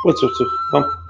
What's up, come.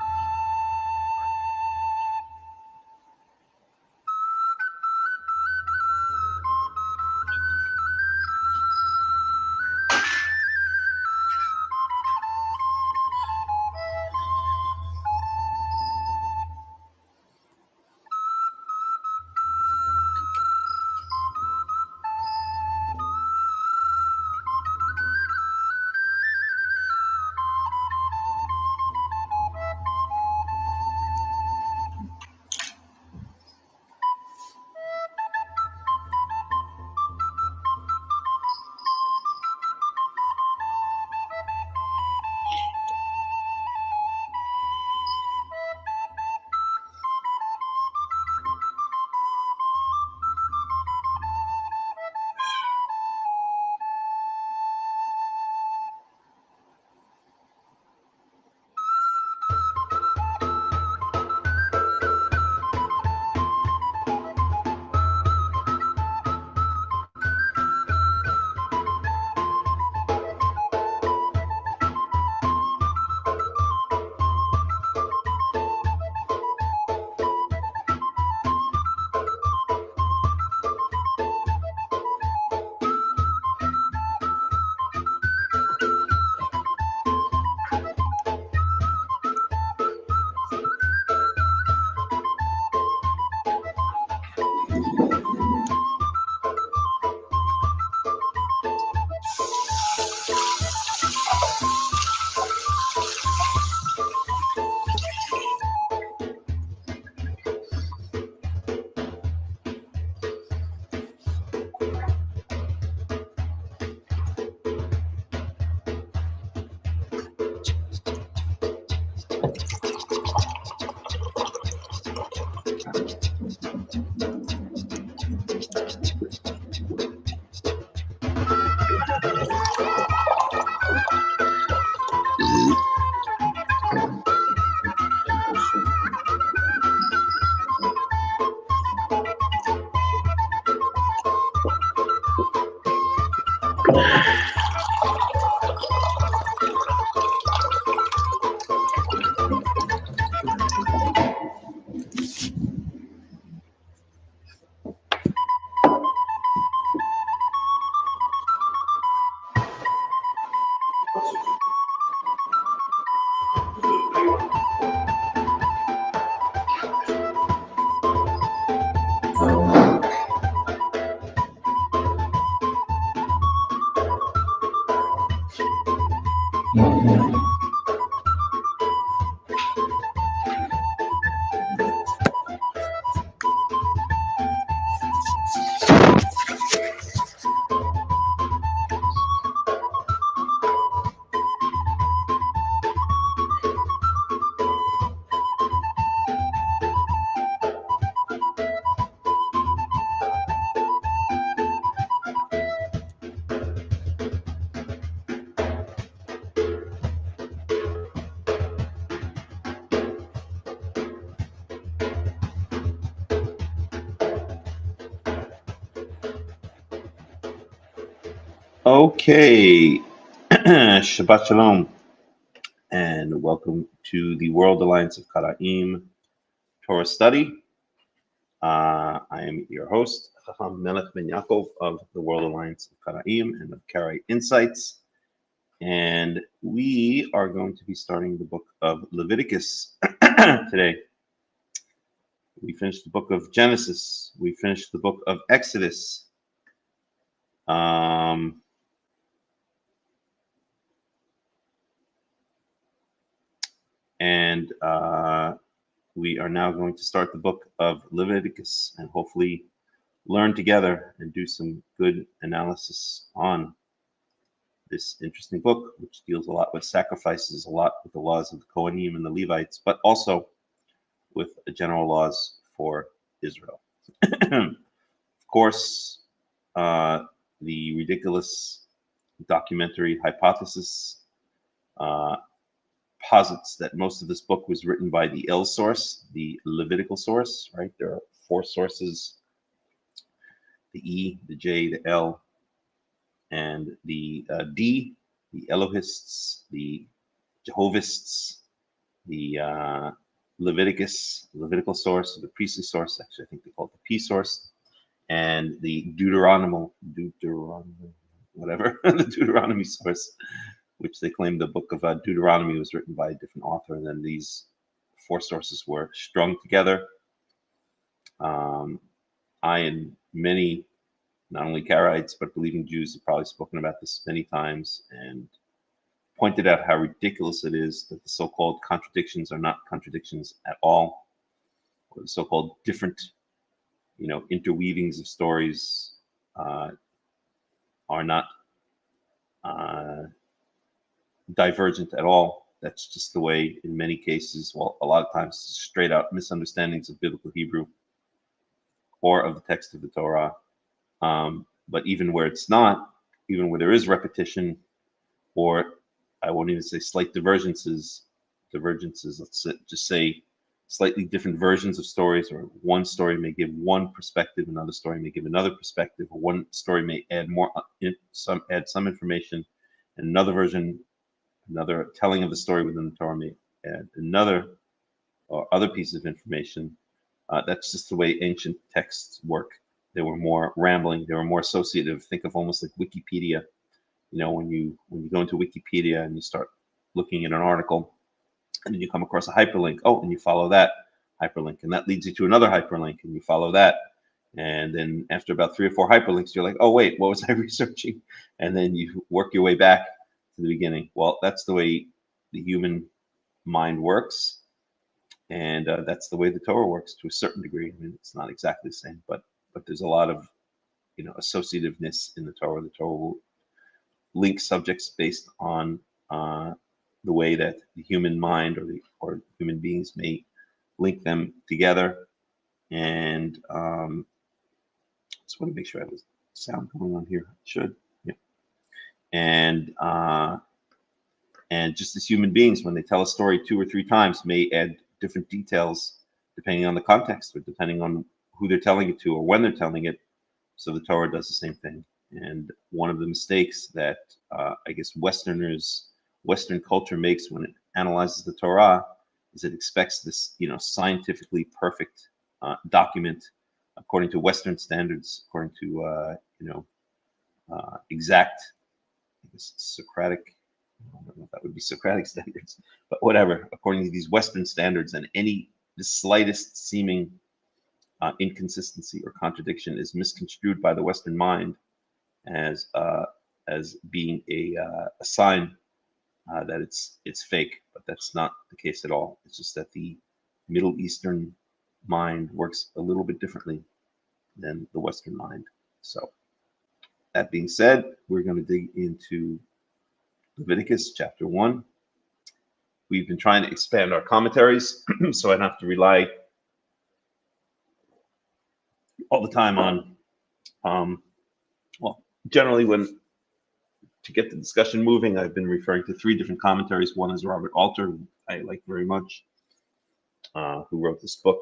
Okay, Shabbat Shalom, and welcome to the World Alliance of Qara'im Torah study. I am your host, Hakham Melech ben Yaakov of the World Alliance of Qara'im and of Karaite Insights, and we are going to be starting the book of Leviticus today. We finished the book of Genesis. We finished the book of Exodus. And we are now going to start the book of Leviticus and hopefully learn together and do some good analysis on this interesting book, which deals a lot with sacrifices, a lot with the laws of the Kohanim and the Levites, but also with the general laws for Israel. Of course, the ridiculous documentary hypothesis posits that most of this book was written by the L source, the Levitical source, right? There are 4 sources, the E, the J, the L, and the D, the Elohists, the Jehovists, the Levitical source, the priestly source, actually I think they call it the P source, and the Deuteronomy, whatever, the Deuteronomy source, which they claim the book of Deuteronomy was written by a different author, and then these 4 sources were strung together. I and many, not only Karaites, but believing Jews have probably spoken about this many times and pointed out how ridiculous it is that the so-called contradictions are not contradictions at all, or the so-called different, interweavings of stories are not divergent at all. That's just the way, in many cases, well, a lot of times, straight out misunderstandings of biblical Hebrew or of the text of the Torah. But even where it's not, even where there is repetition, or I won't even say slight divergences, let's just say slightly different versions of stories, or one story may give one perspective, another story may give another perspective, or one story may add some information, and another telling of the story within the Torah may add another or other piece of information. That's just the way ancient texts work. They were more rambling. They were more associative. Think of almost like Wikipedia. When you go into Wikipedia and you start looking at an article, and then you come across a hyperlink. Oh, and you follow that hyperlink, and that leads you to another hyperlink, and you follow that. And then after about 3 or 4 hyperlinks, you're like, oh wait, what was I researching? And then you work your way back to the beginning. Well, that's the way the human mind works, and that's the way the Torah works to a certain degree. I mean, it's not exactly the same, but there's a lot of associativeness in the Torah. The Torah will link subjects based on the way that the human mind or human beings may link them together. And just want to make sure I have sound going on here. It should. Yeah. And And just as human beings, when they tell a story 2 or 3 times, may add different details depending on the context or depending on who they're telling it to or when they're telling it. So the Torah does the same thing. And one of the mistakes that I guess Western culture makes when it analyzes the Torah is it expects this, scientifically perfect document according to Western standards, according to exact, I guess, Socratic. I don't know if that would be Socratic standards, but whatever. According to these Western standards, and the slightest seeming inconsistency or contradiction is misconstrued by the Western mind as being a sign that it's fake, but that's not the case at all. It's just that the Middle Eastern mind works a little bit differently than the Western mind. So that being said, we're going to dig into Leviticus chapter 1. We've been trying to expand our commentaries so I don't have to rely all the time on, generally to get the discussion moving, I've been referring to 3 different commentaries. One is Robert Alter, who I like very much, who wrote this book.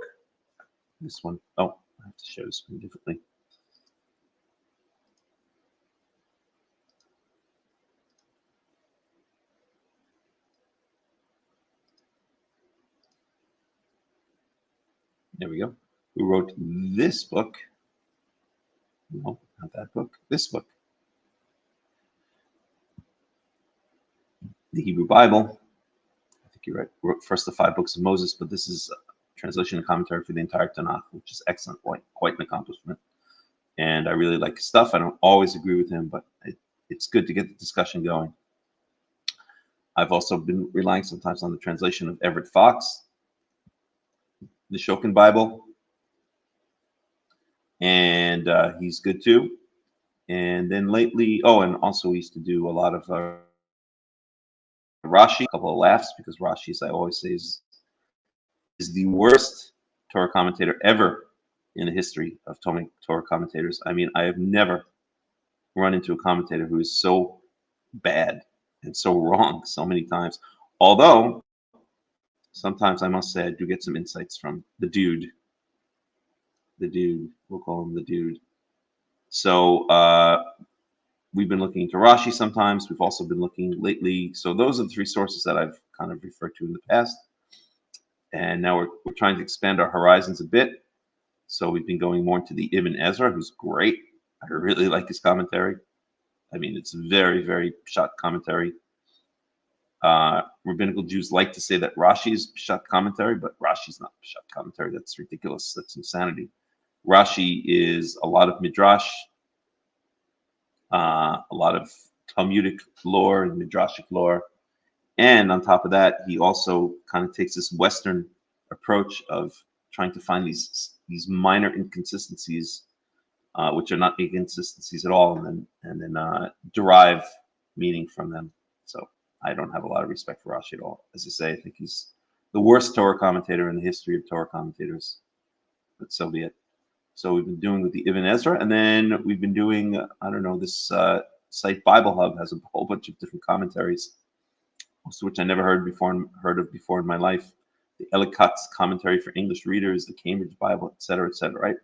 This one, I have to share the screen differently. There we go. Who wrote this book? No, not that book. This book. The Hebrew Bible. I think you're right. Wrote first the 5 books of Moses, but this is a translation and commentary for the entire Tanakh, which is excellent, quite an accomplishment. And I really like his stuff. I don't always agree with him, but it's good to get the discussion going. I've also been relying sometimes on the translation of Everett Fox, the Shokin Bible, and he's good too. And then lately, and also we used to do a lot of Rashi, a couple of laughs, because Rashi, as I always say, is the worst Torah commentator ever in the history of Torah commentators. I mean, I have never run into a commentator who is so bad and so wrong so many times. Although, sometimes I must say I do get some insights from the dude. We'll call him the dude. So we've been looking into Rashi sometimes. We've also been looking lately. So those are the 3 sources that I've kind of referred to in the past. And now we're trying to expand our horizons a bit. So we've been going more into the Ibn Ezra, who's great. I really like his commentary. I mean, it's very, very pshat commentary. Rabbinical Jews like to say that Rashi is pshat commentary, but Rashi's not pshat commentary. That's ridiculous. That's insanity. Rashi is a lot of midrash, a lot of Talmudic lore and midrashic lore, and on top of that, he also kind of takes this Western approach of trying to find these minor inconsistencies, which are not inconsistencies at all, and then derive meaning from them. So I don't have a lot of respect for Rashi at all. As I say, I think he's the worst Torah commentator in the history of Torah commentators. But so be it. So we've been doing with the Ibn Ezra, and then we've been doing, this site Bible Hub has a whole bunch of different commentaries, most of which I never heard of before in my life. The Ellicott's commentary for English readers, the Cambridge Bible, et cetera, right?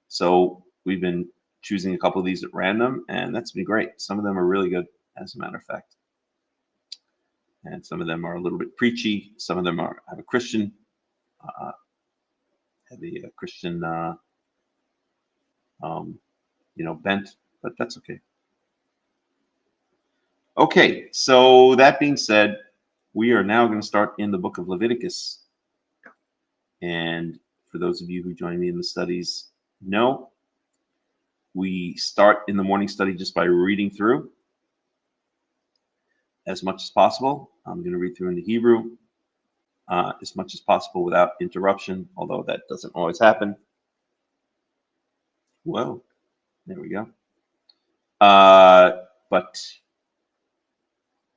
So we've been choosing a couple of these at random, and that's been great. Some of them are really good, as a matter of fact. And some of them are a little bit preachy. Some of them have a Christian, bent, but that's okay. Okay, so that being said, we are now going to start in the book of Leviticus. And for those of you who join me in the studies, we start in the morning study just by reading through as much as possible. I'm going to read through in the Hebrew as much as possible without interruption, although that doesn't always happen. Whoa, there we go. But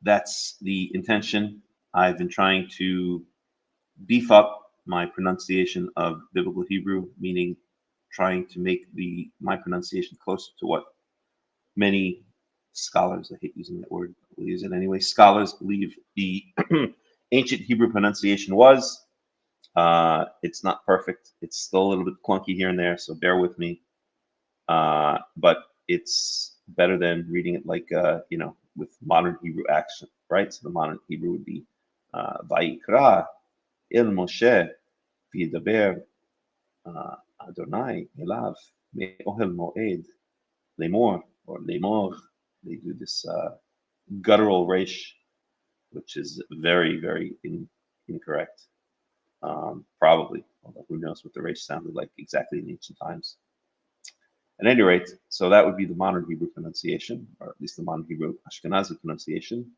that's the intention. I've been trying to beef up my pronunciation of biblical Hebrew, meaning trying to make my pronunciation closer to what many scholars, I hate using that word, we'll use it anyway. Scholars believe the ancient Hebrew pronunciation was. It's not perfect. It's still a little bit clunky here and there, so bear with me. But it's better than reading it like, with modern Hebrew accent, right? So the modern Hebrew would be Vayikra el Moshe v'yidaber Adonai elav me'ohel moed lemor or lemor. They do this guttural resh, which is very, very incorrect. Probably, although who knows what the resh sounded like exactly in ancient times. At any rate, so that would be the modern Hebrew pronunciation, or at least the modern Hebrew Ashkenazi pronunciation.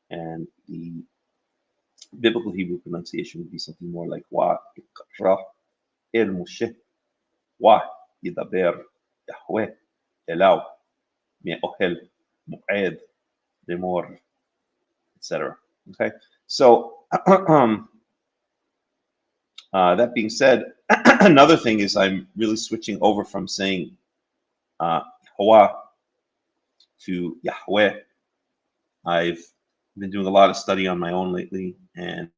And the biblical Hebrew pronunciation would be something more like Wa ikra el Moshe, Wa yidaber Yahweh Elaw me'ohel mu'ed lemor, etc. Okay, so that being said, another thing is I'm really switching over from saying Yahweh to Yahweh. I've been doing a lot of study on my own lately, and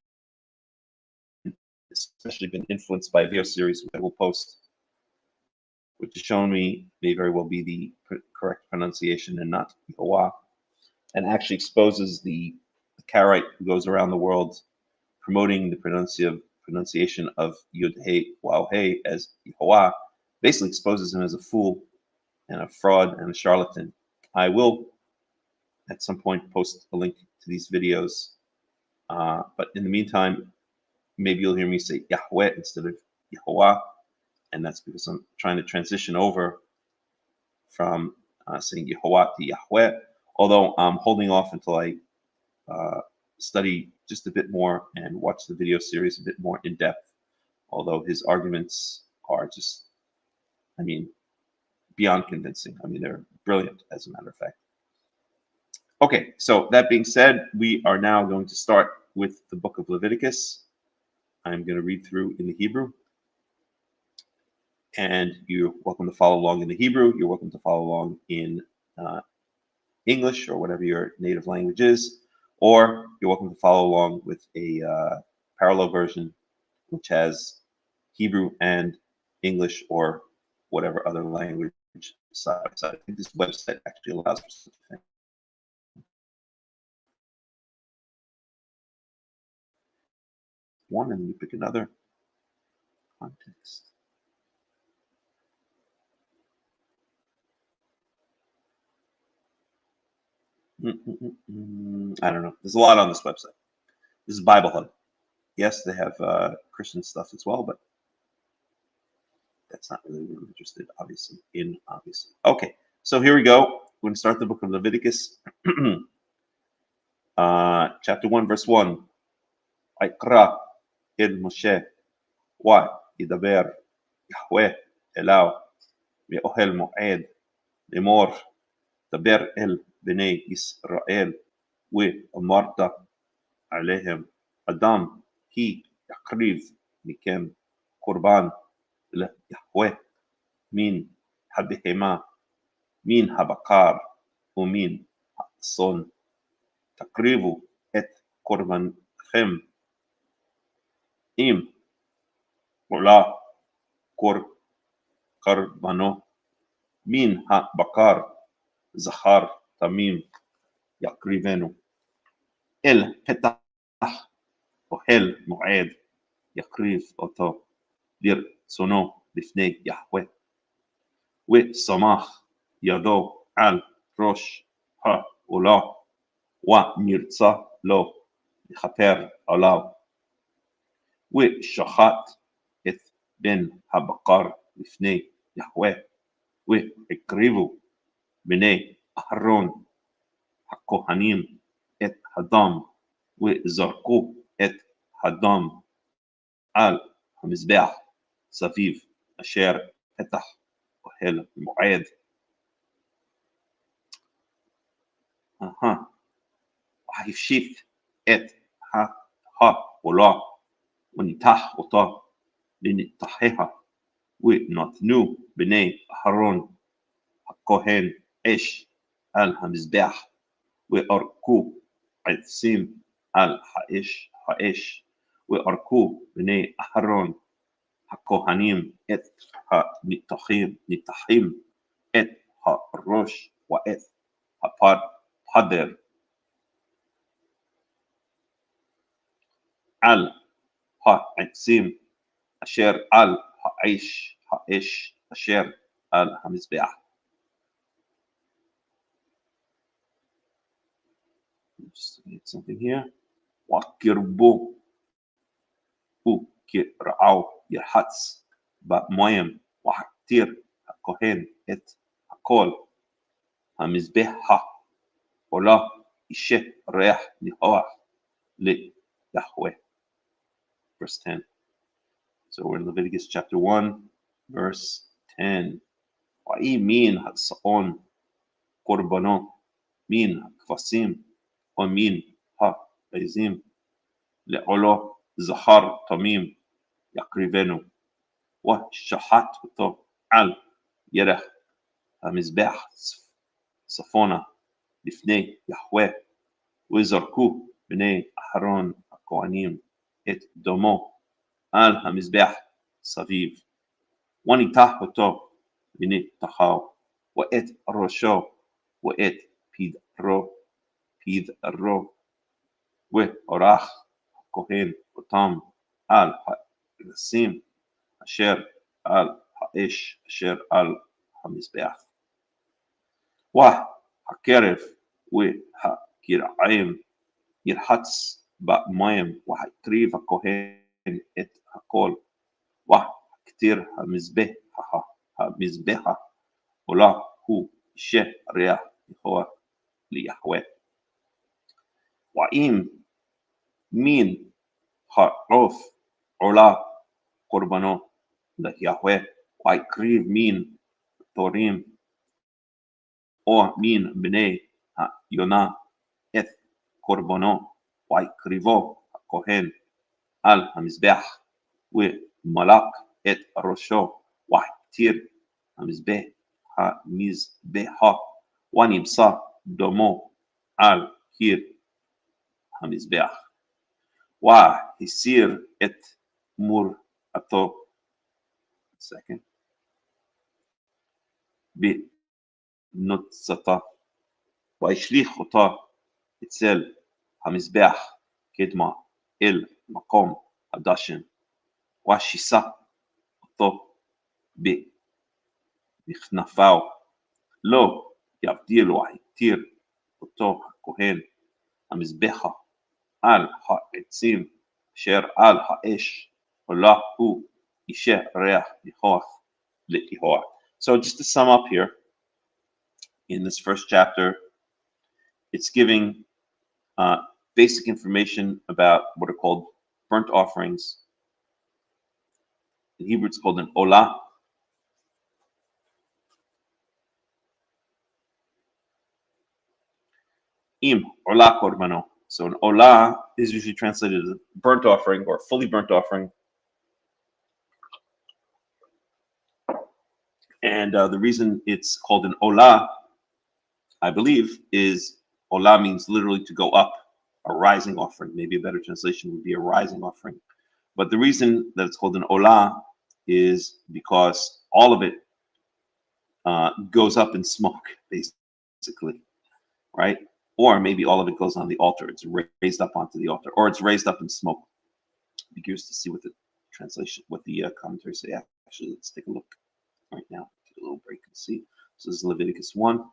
especially been influenced by a video series which I will post, which has shown me may very well be the correct pronunciation and not Yahweh, and actually exposes the Karaite who goes around the world promoting the pronunciation of Yud Hey Waw Hey as Yahweh, basically exposes him as a fool and a fraud and a charlatan. I will at some point post a link to these videos, but in the meantime, maybe you'll hear me say Yahweh instead of Yahweh, and that's because I'm trying to transition over from saying Yahweh to Yahweh, although I'm holding off until I study just a bit more and watch the video series a bit more in depth, although his arguments are just, beyond convincing. They're brilliant, as a matter of fact. Okay, so that being said, we are now going to start with the book of Leviticus. I'm going to read through in the Hebrew, and you're welcome to follow along in the Hebrew. You're welcome to follow along in English or whatever your native language is, or you're welcome to follow along with a parallel version, which has Hebrew and English or whatever other language side by side. I think this website actually allows for such a thing. One, and then you pick another context. I don't know. There's a lot on this website. This is Bible Hub. Yes, they have Christian stuff as well, but that's not really what I'm interested, obviously. Okay, so here we go. We're going to start the book of Leviticus, chapter 1, verse 1. Vayikra el Moshe wa yidaber Yahweh elaw me'ohel moed lemor דבר אל בני ישראל ואמרת עליהם אדם כי יקריב מכם קורבן ליהוה מן הבהמה מן הבקר ומן הצאן תקריבו את קורבנכם אם עולה קורבנו מן הבקר זכר תמים יקריבנו אל פתח אוהל מועד יקריב אותו לרצונו לפני יהוה ושמח ידו על ראש העולה ונרצה לו לכפר עליו ושחט את בן הבקר לפני יהוה והקריבו בני אהרון הכהנים את הדם וזרקו את הדם על המזבח סביב אשר פתח אוהל מועד. והפשיט את העולה וניתח אותה לנתחיה ונתנו בני אהרון הכהן אש על המזבח وأركو عدسين על האש وأركو בני אהרון הכהנים את הניתחים את הראש ואת הפדר על העצים אשר על האש אשר על המזבח. Just need something here. وقربوا كرعوا يرحץ במים והתיר הכהן את הכל המזבח עולה אישה ריח ניחוח ליהווה. Verse 10. So we're in Leviticus chapter 1, verse 10. ויהי מן הצאן קורבנו, מן הכבשים ומן העזים לעולו זכר תמים יקריבנו, ושחט אותו על ירך המזבח צפונה לפני יהווה, וזרקו בני אהרון הכהנים את דמו על המזבח סביב, וניתח אותו וניתחו, ואת ראשו ואת פדרו, וערך הכהן אותם על הכבשים אשר על האש אשר על המזבח. והקרב והקרעים ירחץ במים, והקריב הכהן את הכל, והקטיר המזבח עולה הוא אישה ריח ניחוח ליהווה. ואם מן העוף עולה קורבנו ליהווה, ויקריב מן תורים או מן בני היונה את קורבנו, ויקריבו הכהן על המזבח, ומלק את ראשו, והתיר המזבח, ונמצא דמו על קיר המזבח, והסיר את מורעתו בנוצתה, והשליך אותה אצל המזבח קדמה אל מקום הדשן, ושיסה אותו בכנפיו, לא יבדיל והתיר אותו הכהן המזבח על העצים אשר על האש, עולה הוא אישה ריח ניחוח ליהווה. So just to sum up here, in this first chapter, it's giving basic information about what are called burnt offerings. In Hebrew, it's called an olah. Im olah korbano. So an olah is usually translated as a burnt offering or fully burnt offering. And the reason it's called an olah, I believe, is olah means literally to go up, a rising offering. Maybe a better translation would be a rising offering. But the reason that it's called an olah is because all of it goes up in smoke, basically, right? Or maybe all of it goes on the altar. It's raised up onto the altar, or it's raised up in smoke. Be curious to see what the translation, what the commentaries say. Actually, let's take a look right now. Take a little break and see. So this is Leviticus 1.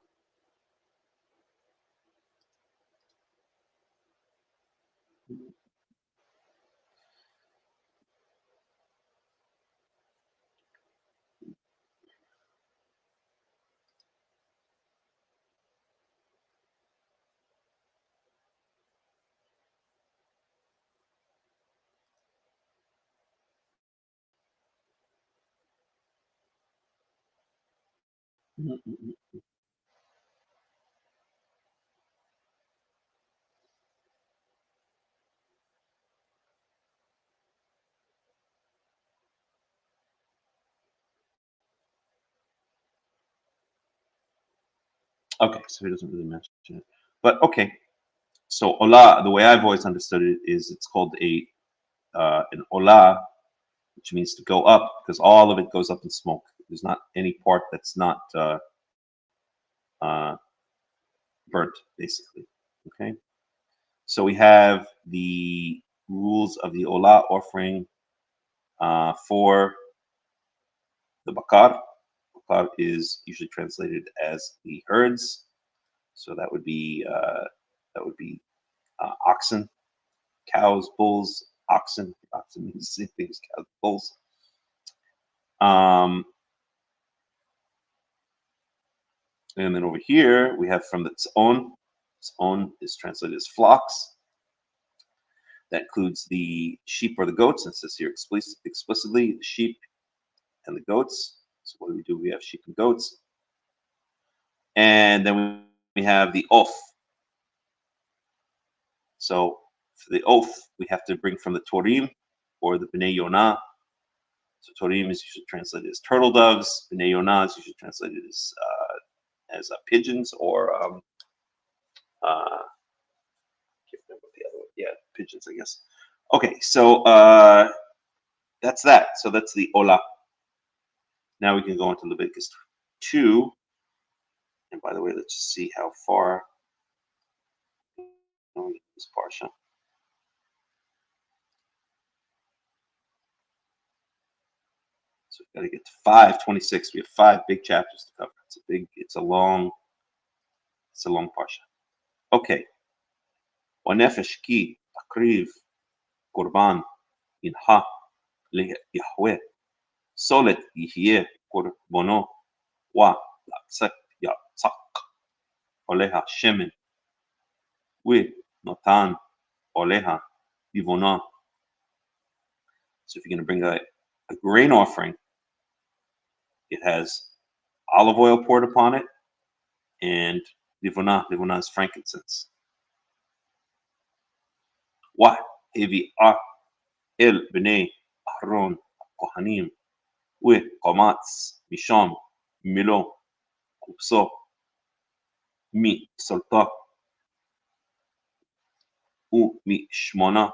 Okay, so he doesn't really mention it. But okay, so olah, the way I've always understood it is it's called an olah, which means to go up, because all of it goes up in smoke. There's not any part that's not uh, burnt, basically. Okay, so we have the rules of the olah offering for the bakar. Bakar is usually translated as the herds, so that would be oxen, cows, bulls, oxen. Oxen means the same thing as cows, bulls. And then over here we have from the tzon. Tzon is translated as flocks. That includes the sheep or the goats. And it says here explicitly the sheep and the goats. So what do? We have sheep and goats. And then we have the oath. So for the oath, we have to bring from the Torim or the Bnei Yonah. So Torim is usually translated as turtle doves. Bnei Yonah is usually translated as pigeons or can't remember the other one. Yeah, pigeons, I guess. Okay, so that's that. So that's the Olah. Now we can go into Leviticus 2. And by the way, let's just see how far this parsha. So we've got to get to 5:26. We have 5 big chapters to cover. It's a long parsha. Okay. ונפש כי תקריב קורבן מנחה ליהוה, סולת יהיה קורבנו, יצק עליה שמן, ונתן עליה לבונה. So if you're going to bring a grain offering, it has olive oil poured upon it, and livona is frankincense. והביאה אל בני אהרון הכהנים וקמץ משם מלוא כובסו מסולתה ומשמונה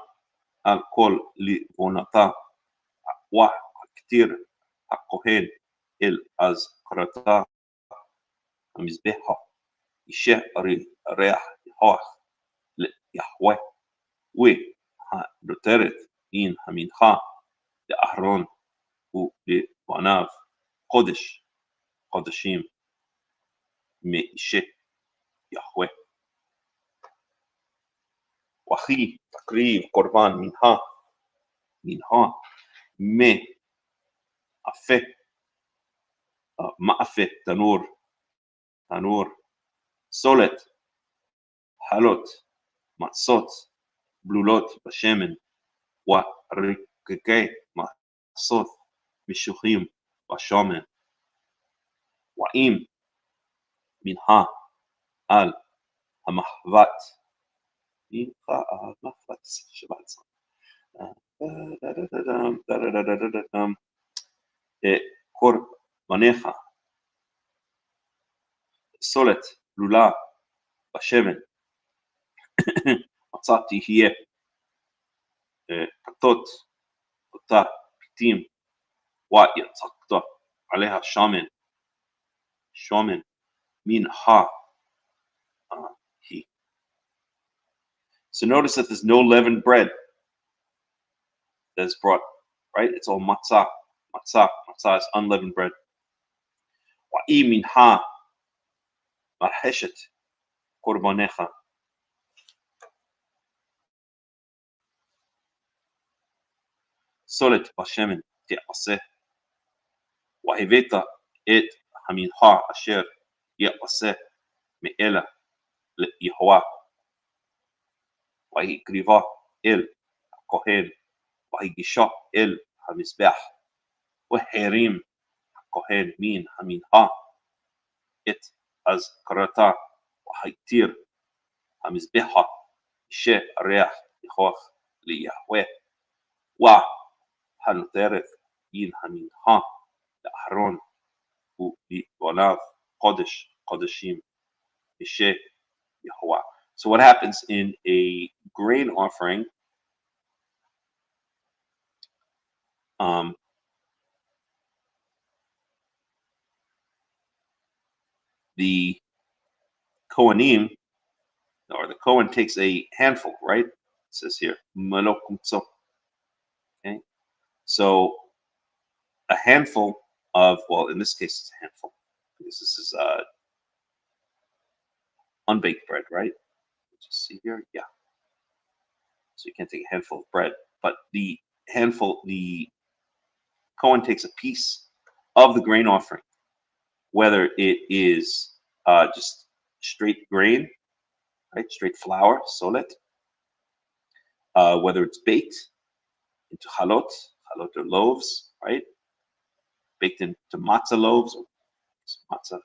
על כל לבונתה, והקטיר הכהן אל אזכרתה המזבחה, אישה ריח ניחוח ליהוה, והנותרת מן המנחה לאהרון ולבניו קודש קודשים מאישה יהוה. וכי תקריב קורבן מנחה מאפה תנור סולת חלות מצות בלולות בשמן ורקקי מצות משוחים בשמן, ואם מנחה על המחבת קורבנך סולת בלולה בשמן, מצת תהיה כתות אותה פיתים, ויצקת עליה שמן מנחה היא. So notice that there's no leavened bread that is brought, right? It's all matzah. Matzah is unleavened bread. Wa'i minha marheshet korbanecha. Solet bashemen te'aseh. Wa'hiveta et haminha asher ye'aseh me'ela le'yahweh. ויקריבה אל הכהן, ויגישה אל המזבח, והרים הכהן מן המנחה את אזכרתה, והתיר המזבחה שריח ניחוח ליהוה, והנותרת מן המנחה לאהרון ולבניו קודש קודשים יהוה. So what happens in a grain offering? The Kohanim, or the Kohen, takes a handful, right? It says here, malokumtso. Okay, so a handful of, well, in this case, it's a handful because this is unbaked bread, right? Just see here, yeah. So you can't take a handful of bread, but the Kohen takes a piece of the grain offering, whether it is just straight grain, right, straight flour, solet, whether it's baked into halot or loaves, right, baked into matzah loaves, or matzah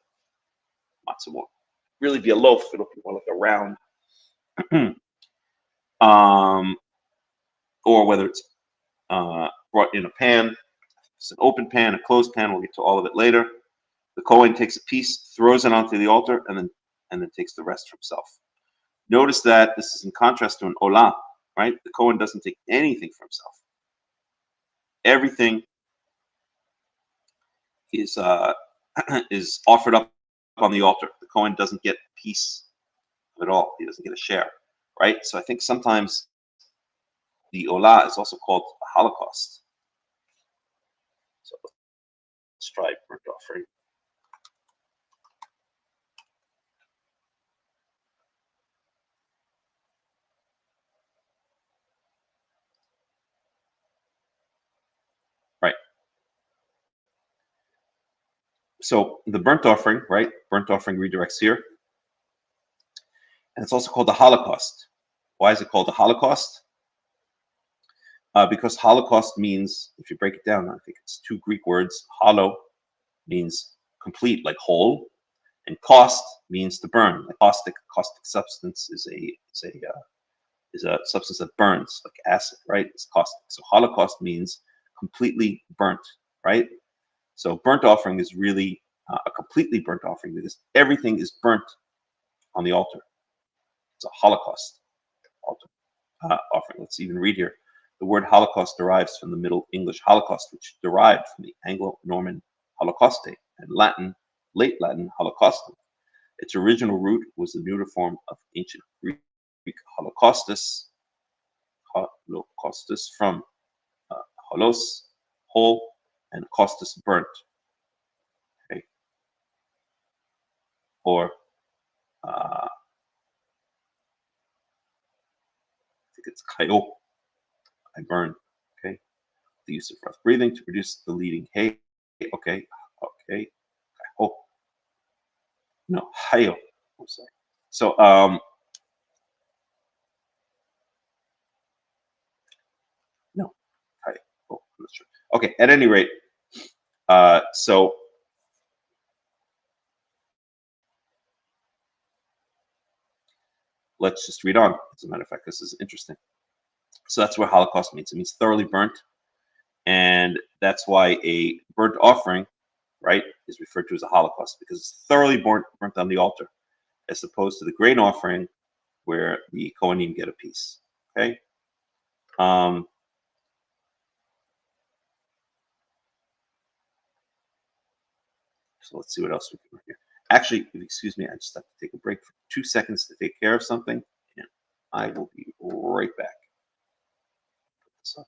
won't really be a loaf; it'll be more like a round, or whether it's brought in a pan. It's an open pan, a closed pan. We'll get to all of it later. The Kohen takes a piece, throws it onto the altar, and then takes the rest for himself. Notice that this is in contrast to an olah, right? The Kohen doesn't take anything for himself. Everything is is offered up on the altar. The Kohen doesn't get a piece of it all. He doesn't get a share, right? So I think sometimes the olah is also called a holocaust. So let's try burnt offering. Right. So the burnt offering, right? Burnt offering redirects here. And it's also called the Holocaust. Why is it called the Holocaust? Because Holocaust means, if you break it down, I think it's two Greek words. Holo means complete, like whole, and cost means to burn. Like caustic substance is a substance that burns, like acid, right? It's caustic. So Holocaust means completely burnt, right? So burnt offering is really a completely burnt offering because everything is burnt on the altar. It's a Holocaust altar offering. Let's even read here. The word Holocaust derives from the Middle English Holocaust, which derived from the Anglo-Norman Holocauste and late Latin Holocaustum. Its original root was the neuter form of ancient Greek holocaustus from holos, whole, and caustus, burnt. Okay, or I think it's kayo, I burn. Okay, the use of rough breathing to produce the leading hey. Okay, oh no, hayo. I'm sorry. So no, hayo. Oh, I'm not sure. Okay, at any rate, so let's just read on. As a matter of fact, this is interesting. So that's what Holocaust means. It means thoroughly burnt, and that's why a burnt offering, right, is referred to as a Holocaust because it's thoroughly burnt on the altar, as opposed to the grain offering, where the Kohanim get a piece. Okay. So let's see what else we can do here. Actually, excuse me, I just have to take a break for 2 seconds to take care of something, and I will be right back. So,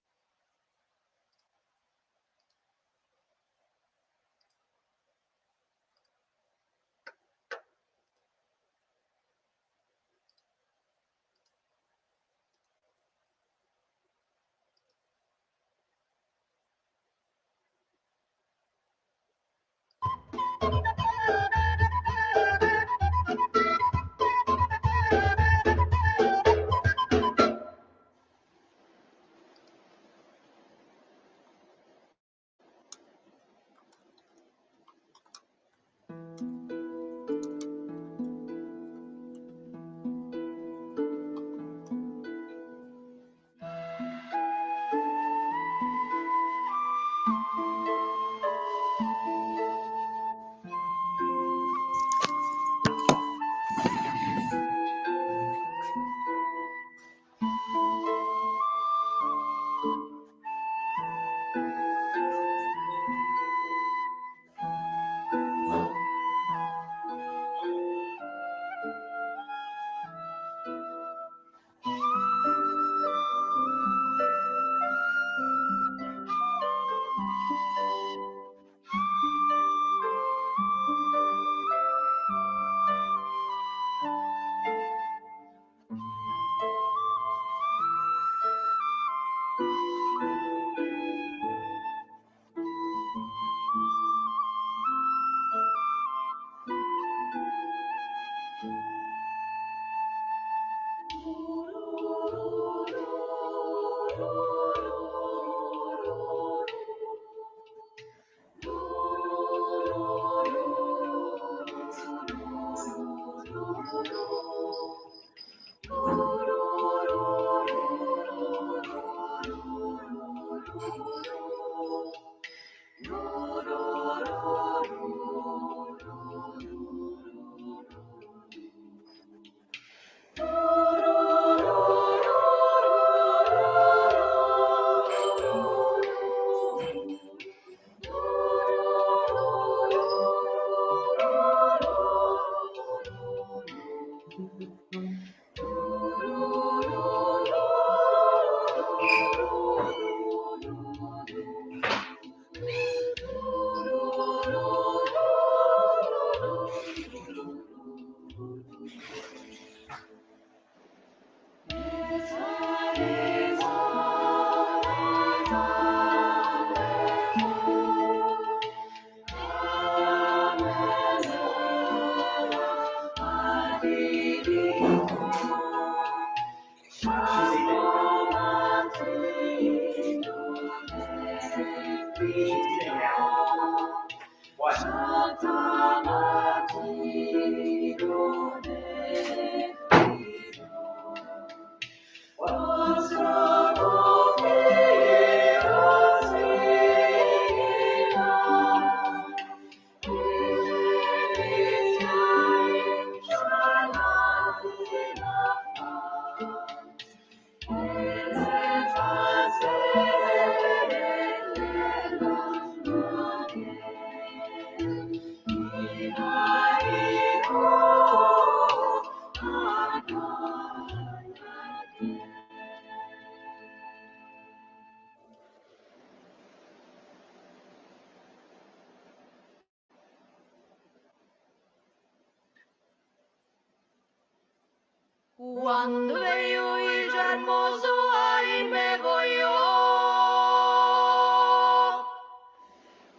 Cuando veo el hermoso, ahí me voy yo.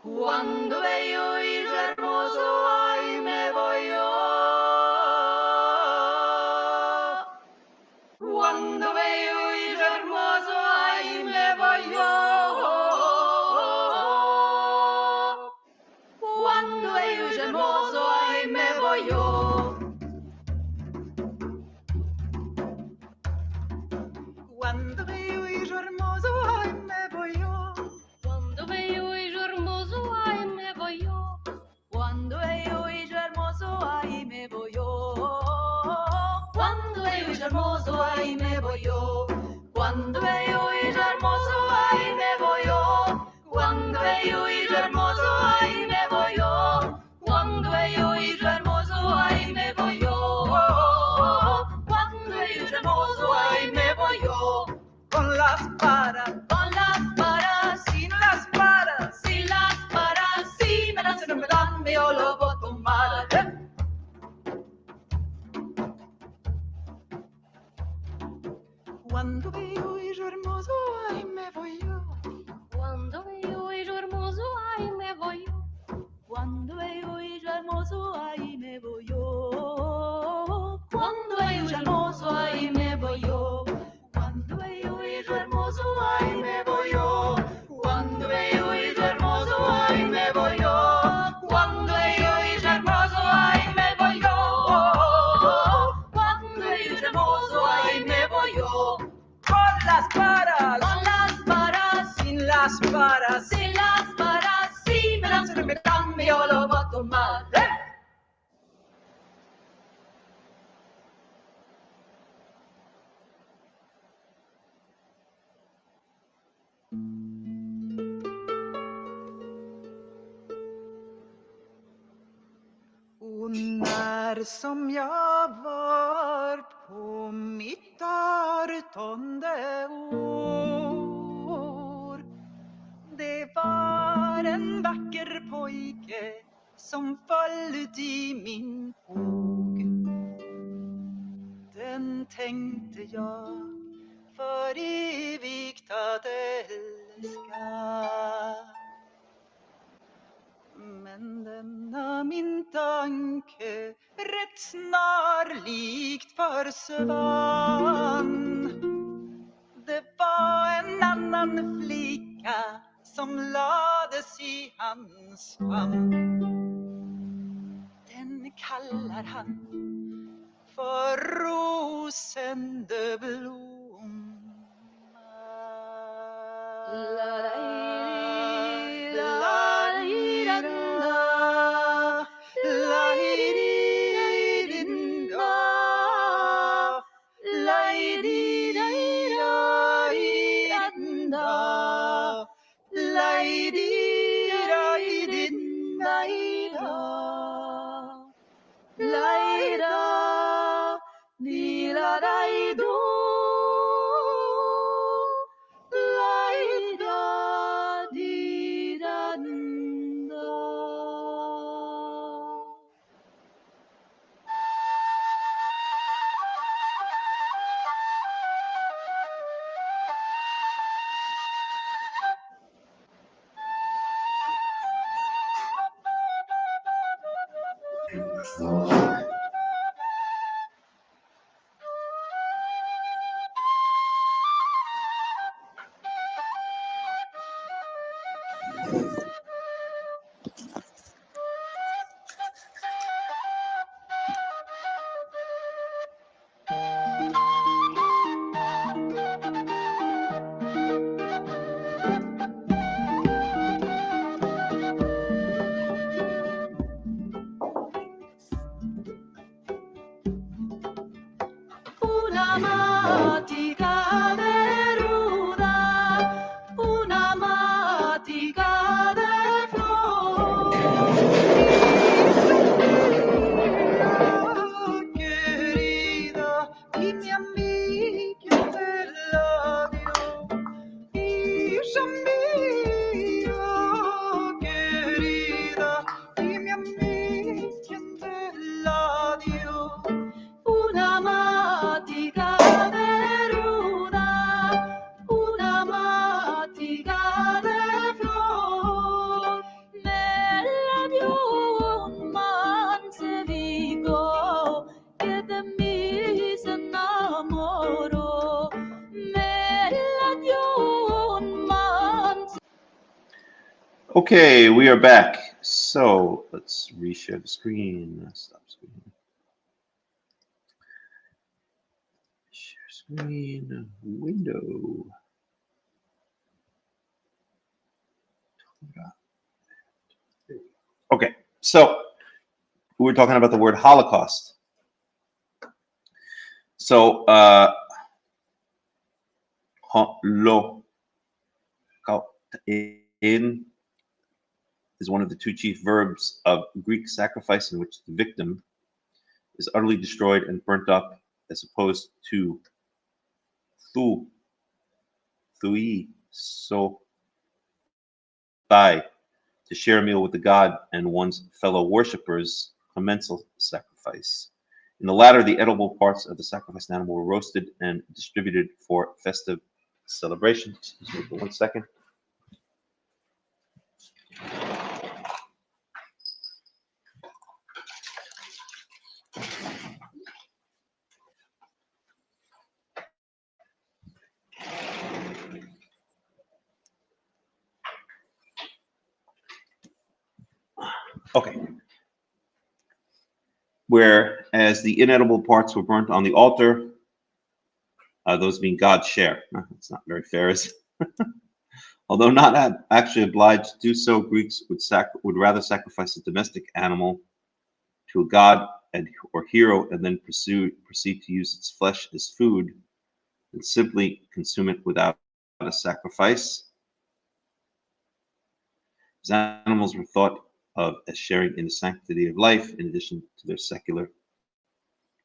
Cuando veo el hermoso, ahí me voy yo. Cuando veo el hermoso, ahí me voy yo. Cuando veo el hermoso, ahí me voy yo. Quando veio il hermoso, ai me voglio. Quando veo il hermoso, ahí me voy yo. Quando veio il hermoso, ai me voglio. Quando veo il hermoso, ahí me voy yo. Quando veio il hermoso, ai me voglio. Quando veo il hermoso, ahí me voy yo. Quando veo il hermoso, ahí me voy yo. Quando veo il hermoso, ahí me voy yo. Con la espada, sin la espada, Sin las paras, si me las se non me danno, io lo può tomare. Quando veio il hermoso, ai me voglio. Quando veo il hermoso, ahí me voy yo. Quando veio il hermoso, ai me voglio. Quando veo il hermoso, ahí me voy yo. Quando veio il hermoso, ai me voglio. Quando veo il hermoso, ahí me voy yo. Quando veo il hermoso, ahí me voy yo. Quando veo il hermoso, ahí me voy yo. Con las paras, Con las paras, sin las paras, sin las paras, si me las se me danno, io lo può tomare. Och när som jag var på mitt 18:e år, det var en vacker pojke som föll ut i min håg. Den tänkte jag för evigt hade försvann. Det var en annan flicka som lades i hans famn. Den kallar han för rosendeblom. Una matica de ruda, una matica de flor. Querida, y mi amiga te la dio. Hija mía, querida, y mi amiga te la dio. Una matica de ruda, una matica de flor, me la dio un mancebito que de mí se enamoró, me la dio un mancebito. Okay, we are back. So let's reshare the screen. Stop screen. Share screen. Window. Okay, so we're talking about the word Holocaust. So in is one of the two chief verbs of Greek sacrifice, in which the victim is utterly destroyed and burnt up, as opposed to thui, so to share a meal with the god and one's fellow worshippers, commensal sacrifice. In the latter, the edible parts of the sacrificed animal were roasted and distributed for festive celebration. Excuse me for 1 second. Okay. Whereas the inedible parts were burnt on the altar, those being God's share. That's not very fair, is it? Although not actually obliged to do so, Greeks would rather sacrifice a domestic animal to a god or hero and then proceed to use its flesh as food than simply consume it without a sacrifice. As animals were thought of as sharing in the sanctity of life in addition to their secular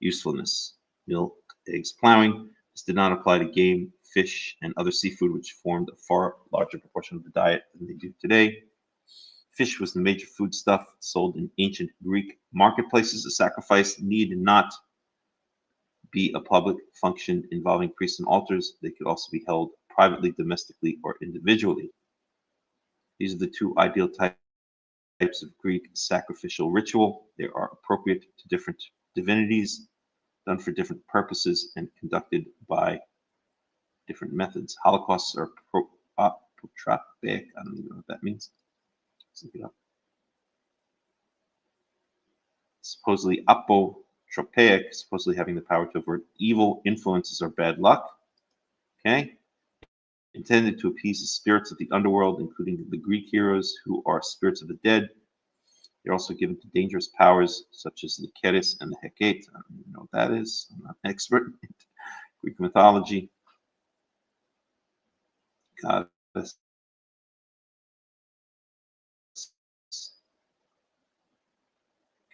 usefulness. Milk, eggs, plowing. This did not apply to game, fish, and other seafood, which formed a far larger proportion of the diet than they do today. Fish was the major foodstuff sold in ancient Greek marketplaces. A sacrifice need not be a public function involving priests and altars. They could also be held privately, domestically, or individually. These are the two ideal types of Greek sacrificial ritual. They are appropriate to different divinities done for different purposes and conducted by different methods. Holocausts are apotropaic. I don't even know what that means. Let's look it up. Supposedly apotropaic, supposedly having the power to avert evil influences or bad luck. Okay. Intended to appease the spirits of the underworld, including the Greek heroes who are spirits of the dead. They're also given to dangerous powers such as the Keres and the Hecate. I don't even know what that is. I'm not an expert in Greek mythology. Goddess.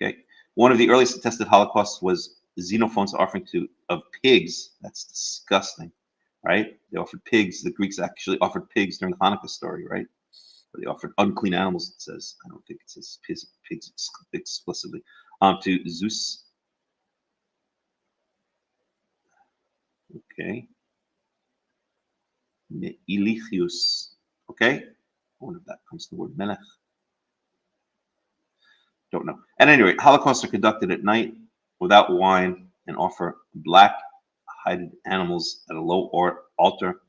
Okay. One of the earliest attested holocausts was Xenophon's offering of pigs. That's disgusting, right? They offered pigs. The Greeks actually offered pigs during the Hanukkah story, right? Or they offered unclean animals, it says. I don't think it says pigs explicitly. To Zeus. Okay. Elichius. Okay. I wonder if that comes from the word melech. Don't know. At any rate, holocausts are conducted at night without wine and offer black-hided animals at a low altar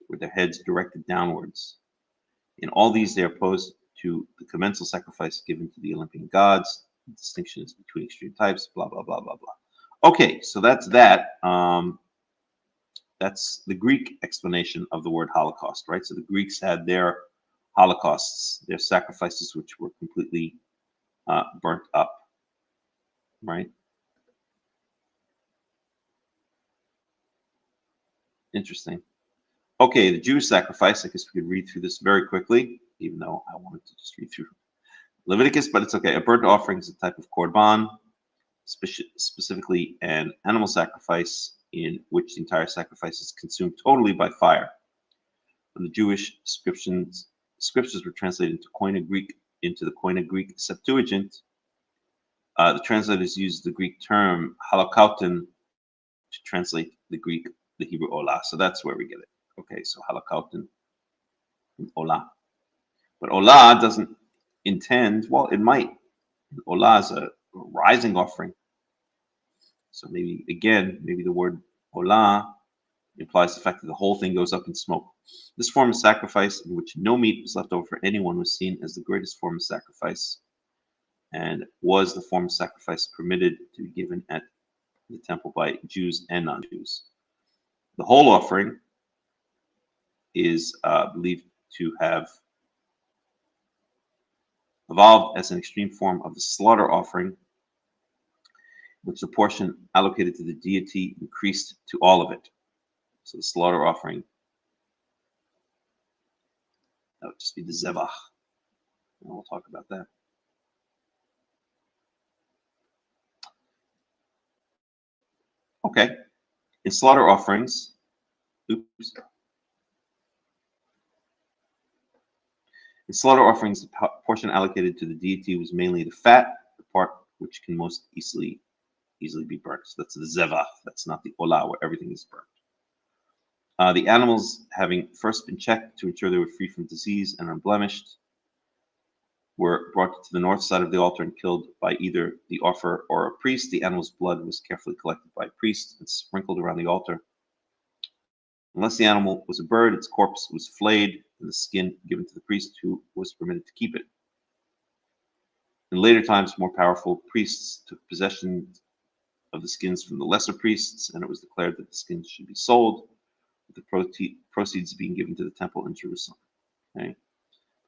with their heads directed downwards. In all these, they are opposed to the commensal sacrifice given to the Olympian gods. The distinction is between extreme types, blah, blah, blah, blah, blah. Okay, so that's that. That's the Greek explanation of the word Holocaust, right? So the Greeks had their holocausts, their sacrifices, which were completely burnt up, right? Interesting. Okay, the Jewish sacrifice, I guess we could read through this very quickly, even though I wanted to just read through Leviticus, but it's okay. A burnt offering is a type of korban, specifically an animal sacrifice in which the entire sacrifice is consumed totally by fire. When the Jewish scriptures were translated into the Koine Greek Septuagint, the translators used the Greek term halakautin to translate the Hebrew olah. So that's where we get it. Okay, so halakautin and olah. But olah doesn't intend, well, it might. Olah is a rising offering. So maybe, again, maybe the word olah implies the fact that the whole thing goes up in smoke. This form of sacrifice, in which no meat was left over for anyone, was seen as the greatest form of sacrifice and was the form of sacrifice permitted to be given at the temple by Jews and non-Jews. The whole offering is believed to have evolved as an extreme form of the slaughter offering, which the portion allocated to the deity increased to all of it. So the slaughter offering, that would just be the zevach. And we'll talk about that. Okay. In slaughter offerings, oops. In slaughter offerings, the portion allocated to the deity was mainly the fat, the part which can most easily be burnt. So that's the zevach. That's not the olah, where everything is burnt. The animals, having first been checked to ensure they were free from disease and unblemished, were brought to the north side of the altar and killed by either the offerer or a priest. The animal's blood was carefully collected by a priest and sprinkled around the altar. Unless the animal was a bird, its corpse was flayed and the skin given to the priest, who was permitted to keep it. In later times, more powerful priests took possession of the skins from the lesser priests, and it was declared that the skins should be sold, with the proceeds being given to the temple in Jerusalem. Okay. The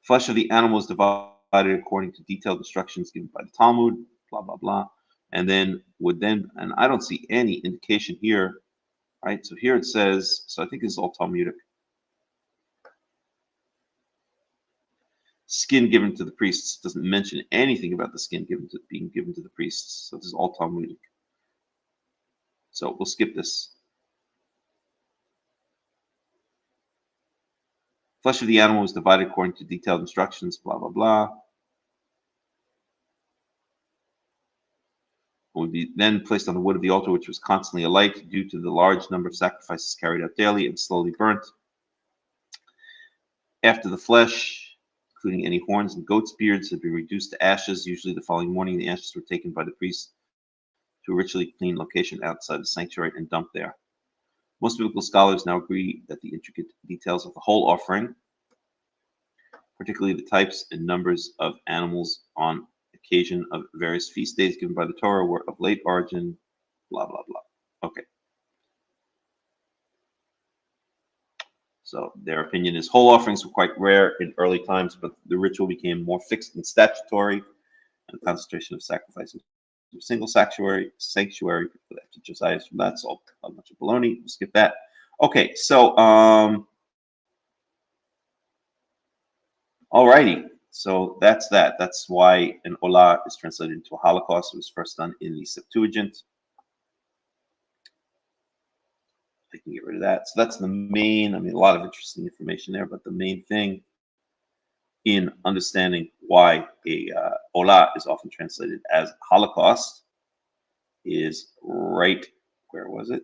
flesh of the animal was divided according to detailed instructions given by the Talmud, blah, blah, blah. And then and I don't see any indication here, right? So here it says, so I think this is all Talmudic. Skin given to the priests doesn't mention anything about the skin being given to the priests. So this is all Talmudic. So we'll skip this. Flesh of the animal was divided according to detailed instructions, blah, blah, blah. It would be then placed on the wood of the altar, which was constantly alight due to the large number of sacrifices carried out daily and slowly burnt. After the flesh, including any horns and goat's beards, had been reduced to ashes, usually the following morning, the ashes were taken by the priest to a ritually clean location outside the sanctuary and dumped there. Most biblical scholars now agree that the intricate details of the whole offering, particularly the types and numbers of animals on occasion of various feast days given by the Torah, were of late origin, blah, blah, blah. Okay. So their opinion is whole offerings were quite rare in early times, but the ritual became more fixed and statutory, and the concentration of sacrifices to a single sanctuary after Josiah's from that. So a bunch of baloney. We'll skip that. Okay, so alrighty. So that's that. That's why an olah is translated into a Holocaust. It was first done in the Septuagint. I can get rid of that. So that's the main, I mean, a lot of interesting information there, but the main thing in understanding why a olah is often translated as Holocaust is right, where was it?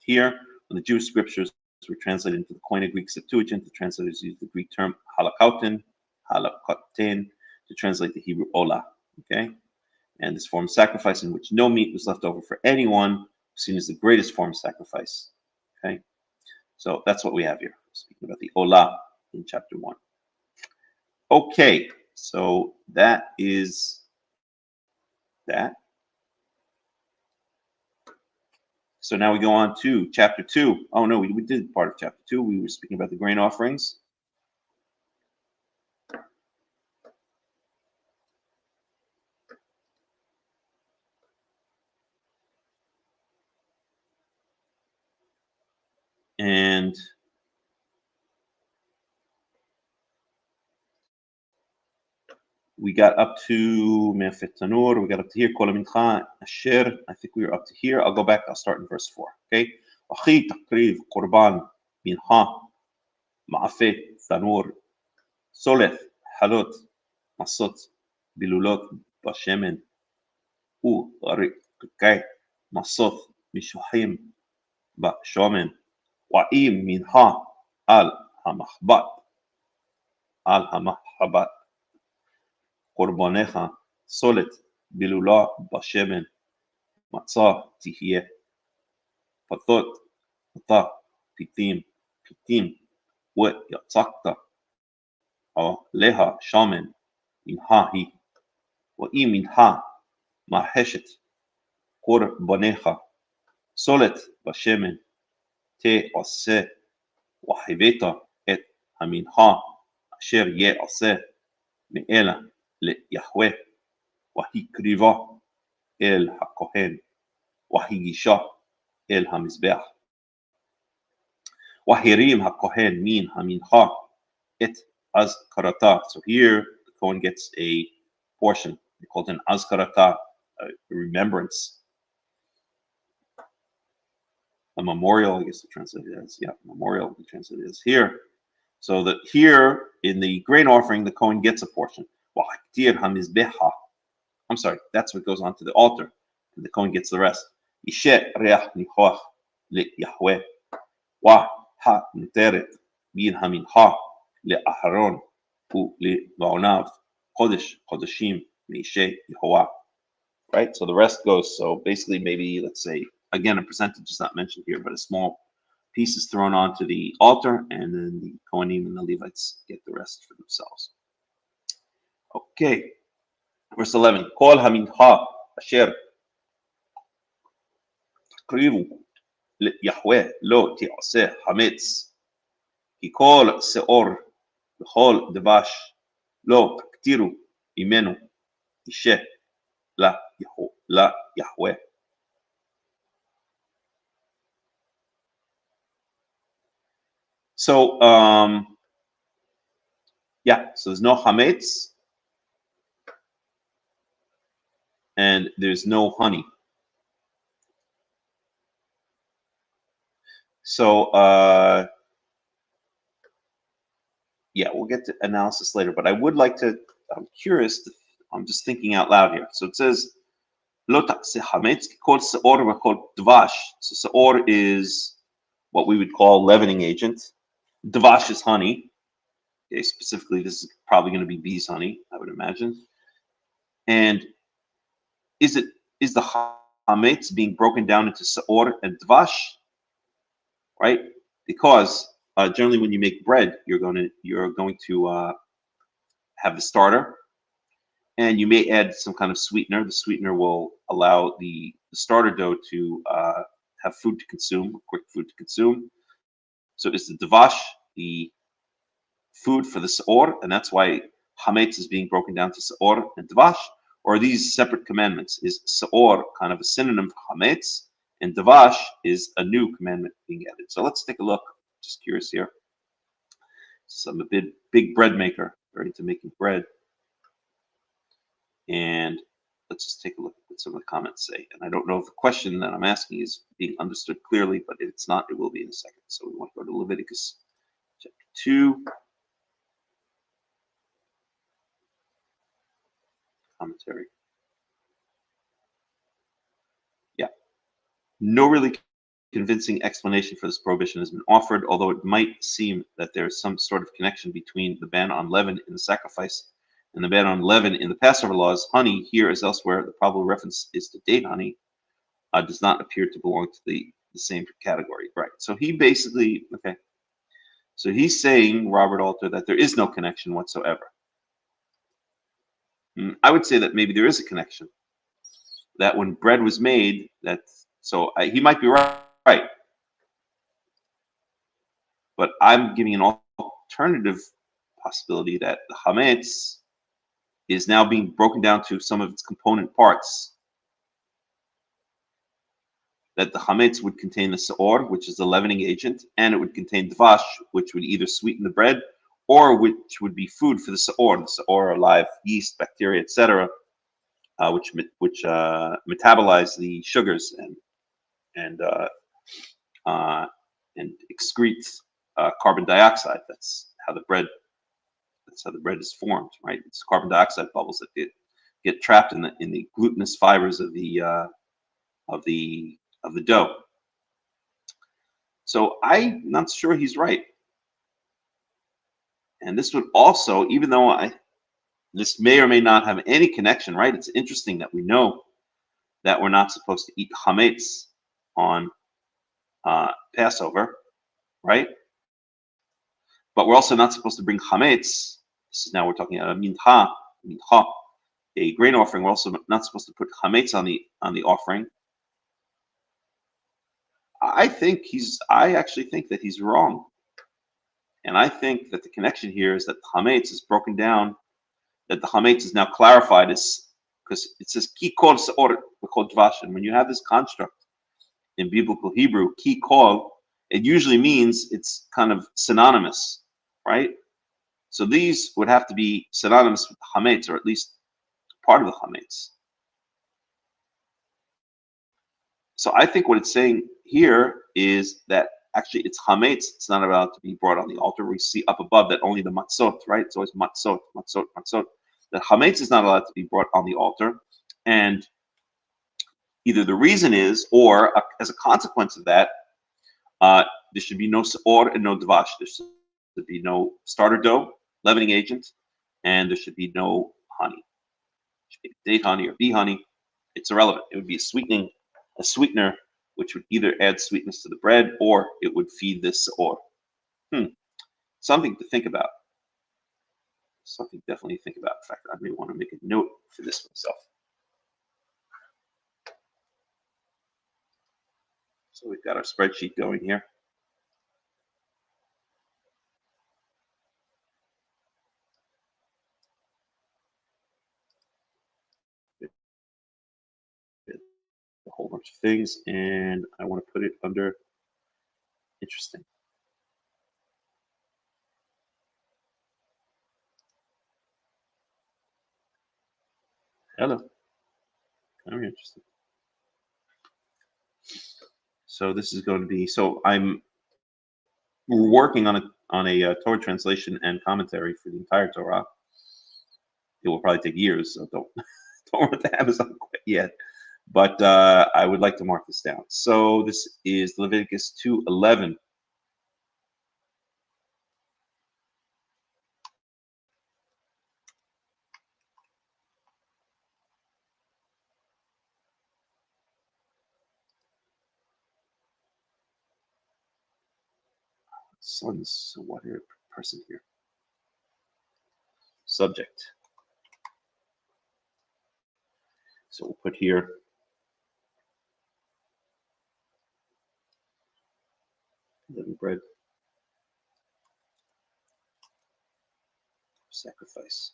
Here, when the Jewish scriptures were translated into the Koine Greek Septuagint, the translators used the Greek term halakautin, to translate the Hebrew olah, okay? And this form of sacrifice in which no meat was left over for anyone was seen as the greatest form of sacrifice, okay? So that's what we have here, speaking about the olah in chapter 1. Okay, so that is that. So now we go on to chapter 2. Oh no, we did part of chapter 2. We were speaking about the grain offerings. And we got up to Mefet Tanur. We got up to here. Kol Mincha Asher. I think we were up to here. I'll go back. I'll start in verse 4. Okay. Achi takriv korban mincha ma'afet tanur soleth halot masot bilulot bashemen u rikkai masot mishuhim bashomen wa'im mincha al hamahbat קורבנך סולת בלולה בשמן מצה תהיה פתות פתה פיתים ויצקת עליה שמן מנחה היא ואם מנחה מרחשת קורבנך סולת בשמן תעשה וחיבית את המנחה אשר יעשה מאלה ליהווה והקריבה אל הכהן והגישה אל המזבח והרים הכהן מן המנחה את אזכרתה. So here the Kohen gets a portion. They call it an azkarata, a remembrance, a memorial. I guess they translate it as, yeah, memorial. They translate it as here. So that here in the grain offering, the Kohen gets a portion. I'm sorry, that's what goes onto the altar. And the Kohen gets the rest. Right? So the rest goes, so basically maybe, let's say, again, a percentage is not mentioned here, but a small piece is thrown onto the altar, and then the Kohanim and the Levites get the rest for themselves. Okay, verse 11. Kol hamincha asher takrivu Yahweh lo ti'aseh hametz ki kol seor v'chol devash lo taktiru imenu ishe la Yahweh. So, yeah, so there's no hametz and there's no honey. So, yeah, we'll get to analysis later, but I would like to, I'm curious, I'm just thinking out loud here. So it says, Lo ta'aseh hametz ki kol seor v'chol dvash. So seor is what we would call leavening agent. Dvash is honey. Okay, specifically, this is probably going to be bees honey, I would imagine. And is the chametz being broken down into seor and dvash, right? Because generally when you make bread, you're going to have the starter, and you may add some kind of sweetener. The sweetener will allow the starter dough to have food to consume, quick food to consume. So is the dvash the food for the seor, and that's why chametz is being broken down to seor and dvash, or are these separate commandments? Is seor kind of a synonym for chametz, and dvash is a new commandment being added? So let's take a look. Just curious here. So I'm a big bread maker, very into making bread, and let's just take a look at what some of the comments say. And I don't know if the question that I'm asking is being understood clearly, but if it's not, it will be in a second. So we want to go to Leviticus chapter 2. Commentary. Yeah. No really convincing explanation for this prohibition has been offered, although it might seem that there is some sort of connection between the ban on leaven in the sacrifice and the ban on leaven in the Passover laws. Honey, here as elsewhere, the probable reference is to date honey, does not appear to belong to the same category. Right. So he basically, okay. So he's saying, Robert Alter, that there is no connection whatsoever. I would say that maybe there is a connection. That when bread was made, he might be right. But I'm giving an alternative possibility that the chametz is now being broken down to some of its component parts. That the chametz would contain the seor, which is the leavening agent, and it would contain dvash, which would either sweeten the bread or which would be food for the seor. The seor are live yeast, bacteria, etc., which metabolize the sugars and excrete carbon dioxide. That's how the bread is formed, right? It's carbon dioxide bubbles that get trapped in the glutinous fibers of the dough. So I'm not sure he's right. And this would also, even though this may or may not have any connection, right? It's interesting that we know that we're not supposed to eat chametz on Passover, right? But we're also not supposed to bring chametz. This is now we're talking about a mincha, a grain offering. We're also not supposed to put chametz on the offering. I actually think that he's wrong, and I think that the connection here is that chametz is broken down. That the chametz is now clarified as because it says ki kol seor v'kol dvash, and when you have this construct in biblical Hebrew, ki kol, it usually means it's kind of synonymous, right? So these would have to be synonymous with the chametz, or at least part of the chametz. So I think what it's saying here is that actually it's chametz. It's not allowed to be brought on the altar. We see up above that only the matzot, right? It's always matzot, matzot, matzot. The chametz is not allowed to be brought on the altar, and either the reason is, or as a consequence of that, there should be no seor and no dvash. There should be no starter dough, leavening agent, and there should be no honey. It should be date honey or bee honey. It's irrelevant. It would be a sweetener, which would either add sweetness to the bread or it would feed this seor. Something to think about. Something definitely to think about. In fact, I may want to make a note for this myself. So we've got our spreadsheet going here. A whole bunch of things, and I want to put it under interesting. Hello. Very interesting. So this is going to be, so we're working on a Torah translation and commentary for the entire Torah. It will probably take years, so don't want to Amazon quite yet. But I would like to mark this down. So this is Leviticus 2:11. sons. So what are a person here? Subject. So we'll put here living bread, sacrifice.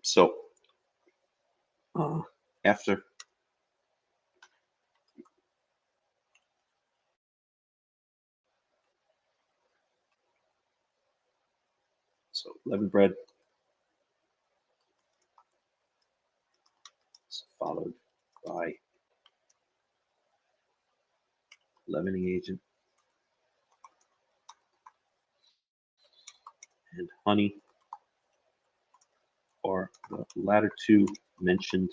So after leavened bread is followed by leavening agent and honey, are the latter two mentioned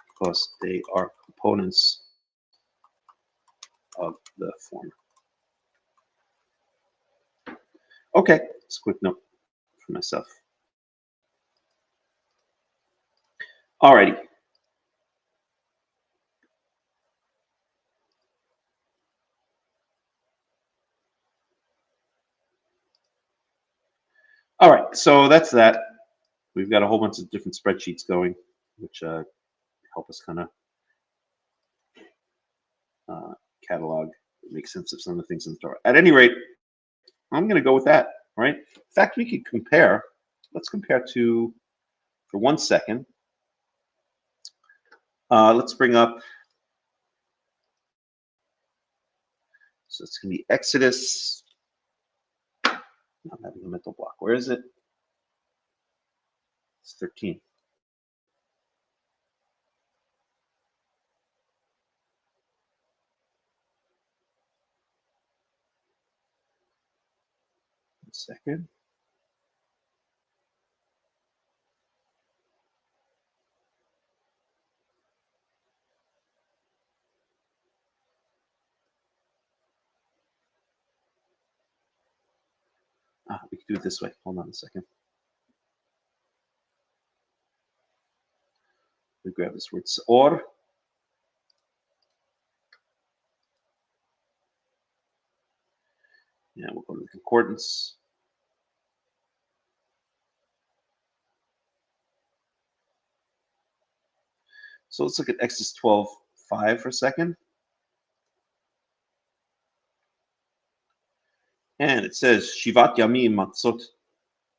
because they are components of the former. Okay, just a quick note for myself. Alrighty. All right, so that's that. We've got a whole bunch of different spreadsheets going, which help us kind of catalog, make sense of some of the things in the Torah. At any rate, I'm going to go with that, right? In fact, we could compare. Let's compare to, for 1 second, let's bring up, so it's going to be Exodus. I'm having a mental block. Where is it? It's 13. One second. We can do it this way. Hold on a second. We grab this word seor. Yeah, we'll go to the concordance. So let's look at Exodus 12:5 for a second. And it says, Shivat yamim matzot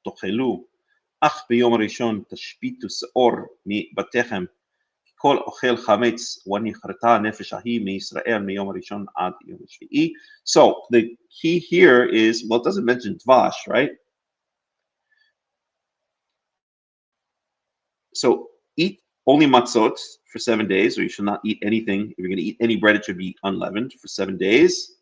tochelu, ach biyom rishon tashpitu seor mi batechem, kol ochel chametz wanichrata nefesh ahi mi Yisrael miyom rishon ad yom shvi'i. So the key here is, well, it doesn't mention dvash, right? So eat only matzot for 7 days, or you should not eat anything. If you're going to eat any bread, it should be unleavened for 7 days.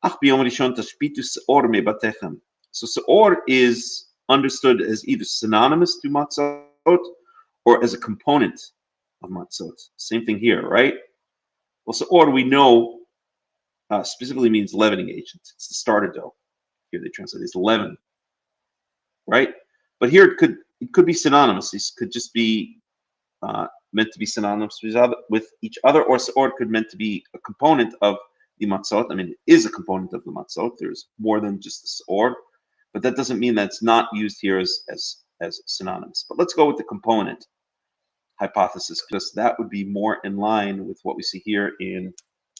Ach biyom rishon tashpitu seor mi batechem. So seor is understood as either synonymous to matzot or as a component of matzot. Same thing here, right? Well, seor we know specifically means leavening agent. It's the starter dough. Here they translate it as leaven, right? But here it could be synonymous. These could just be meant to be synonymous with each other, or seor could meant to be a component of the matzot. I mean, it is a component of the matzot. There's more than just the seor, but that doesn't mean that it's not used here as synonymous. But let's go with the component hypothesis, because that would be more in line with what we see here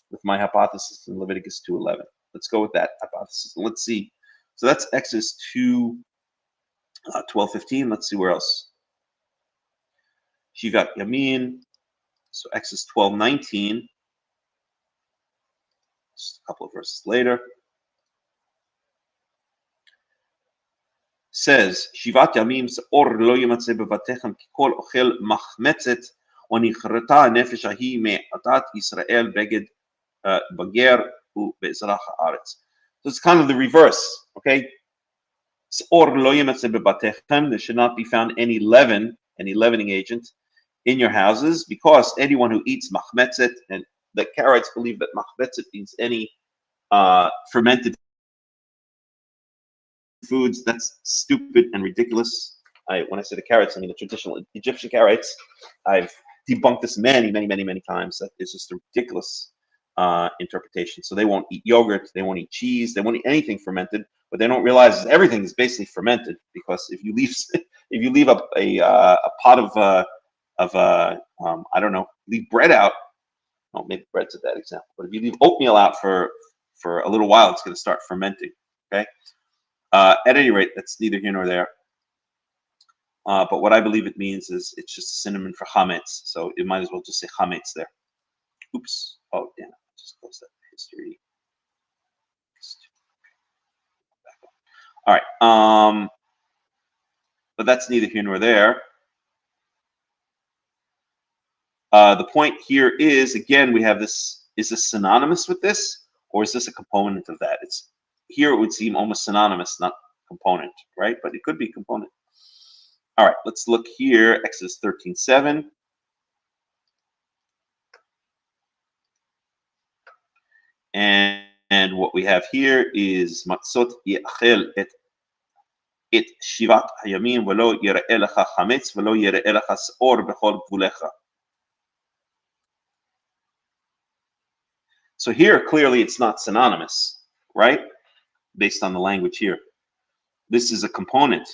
with my hypothesis in Leviticus 2:11. Let's go with that hypothesis. And let's see. So that's Exodus 2:12-15. Let's see where else. Shivat Yamin. So Exodus 12:19. Just a couple of verses later. Says, Shivat Yamim seor lo yimatzeh bevatechem kikol ochel machmetzet wanichrata nefesh ahi me'atat Yisrael beged bager u'be'ezrach haaretz. So it's kind of the reverse, okay? Seor lo yimatzeh bevatechem. There should not be found any leavening agent in your houses, because anyone who eats machmetzet, and the Karaites believe that machmetzet means any fermented foods. That's stupid and ridiculous. When I say the Karaites, I mean the traditional Egyptian Karaites. I've debunked this many times. That is just a ridiculous interpretation. So they won't eat yogurt, they won't eat cheese, they won't eat anything fermented. What they don't realize is everything is basically fermented, because if you leave a pot of I don't know, leave bread out. Oh, maybe bread's a bad example, but if you leave oatmeal out for a little while, it's going to start fermenting. Okay. At any rate, that's neither here nor there. But what I believe it means is it's just a synonym for chametz. So it might as well just say chametz there. Oops. Oh, yeah. Just close that history. All right. But that's neither here nor there. The point here is, again, we have this. Is this synonymous with this, or is this a component of that? It's here. It would seem almost synonymous, not component, right? But it could be component. All right. Let's look here. Exodus 13:7. And what we have here is matzot yachel et shivat hayamim velo yira'eh lecha chametz velo yira'eh lecha seor bechol gvulecha. So here, clearly, it's not synonymous, right? Based on the language here. This is a component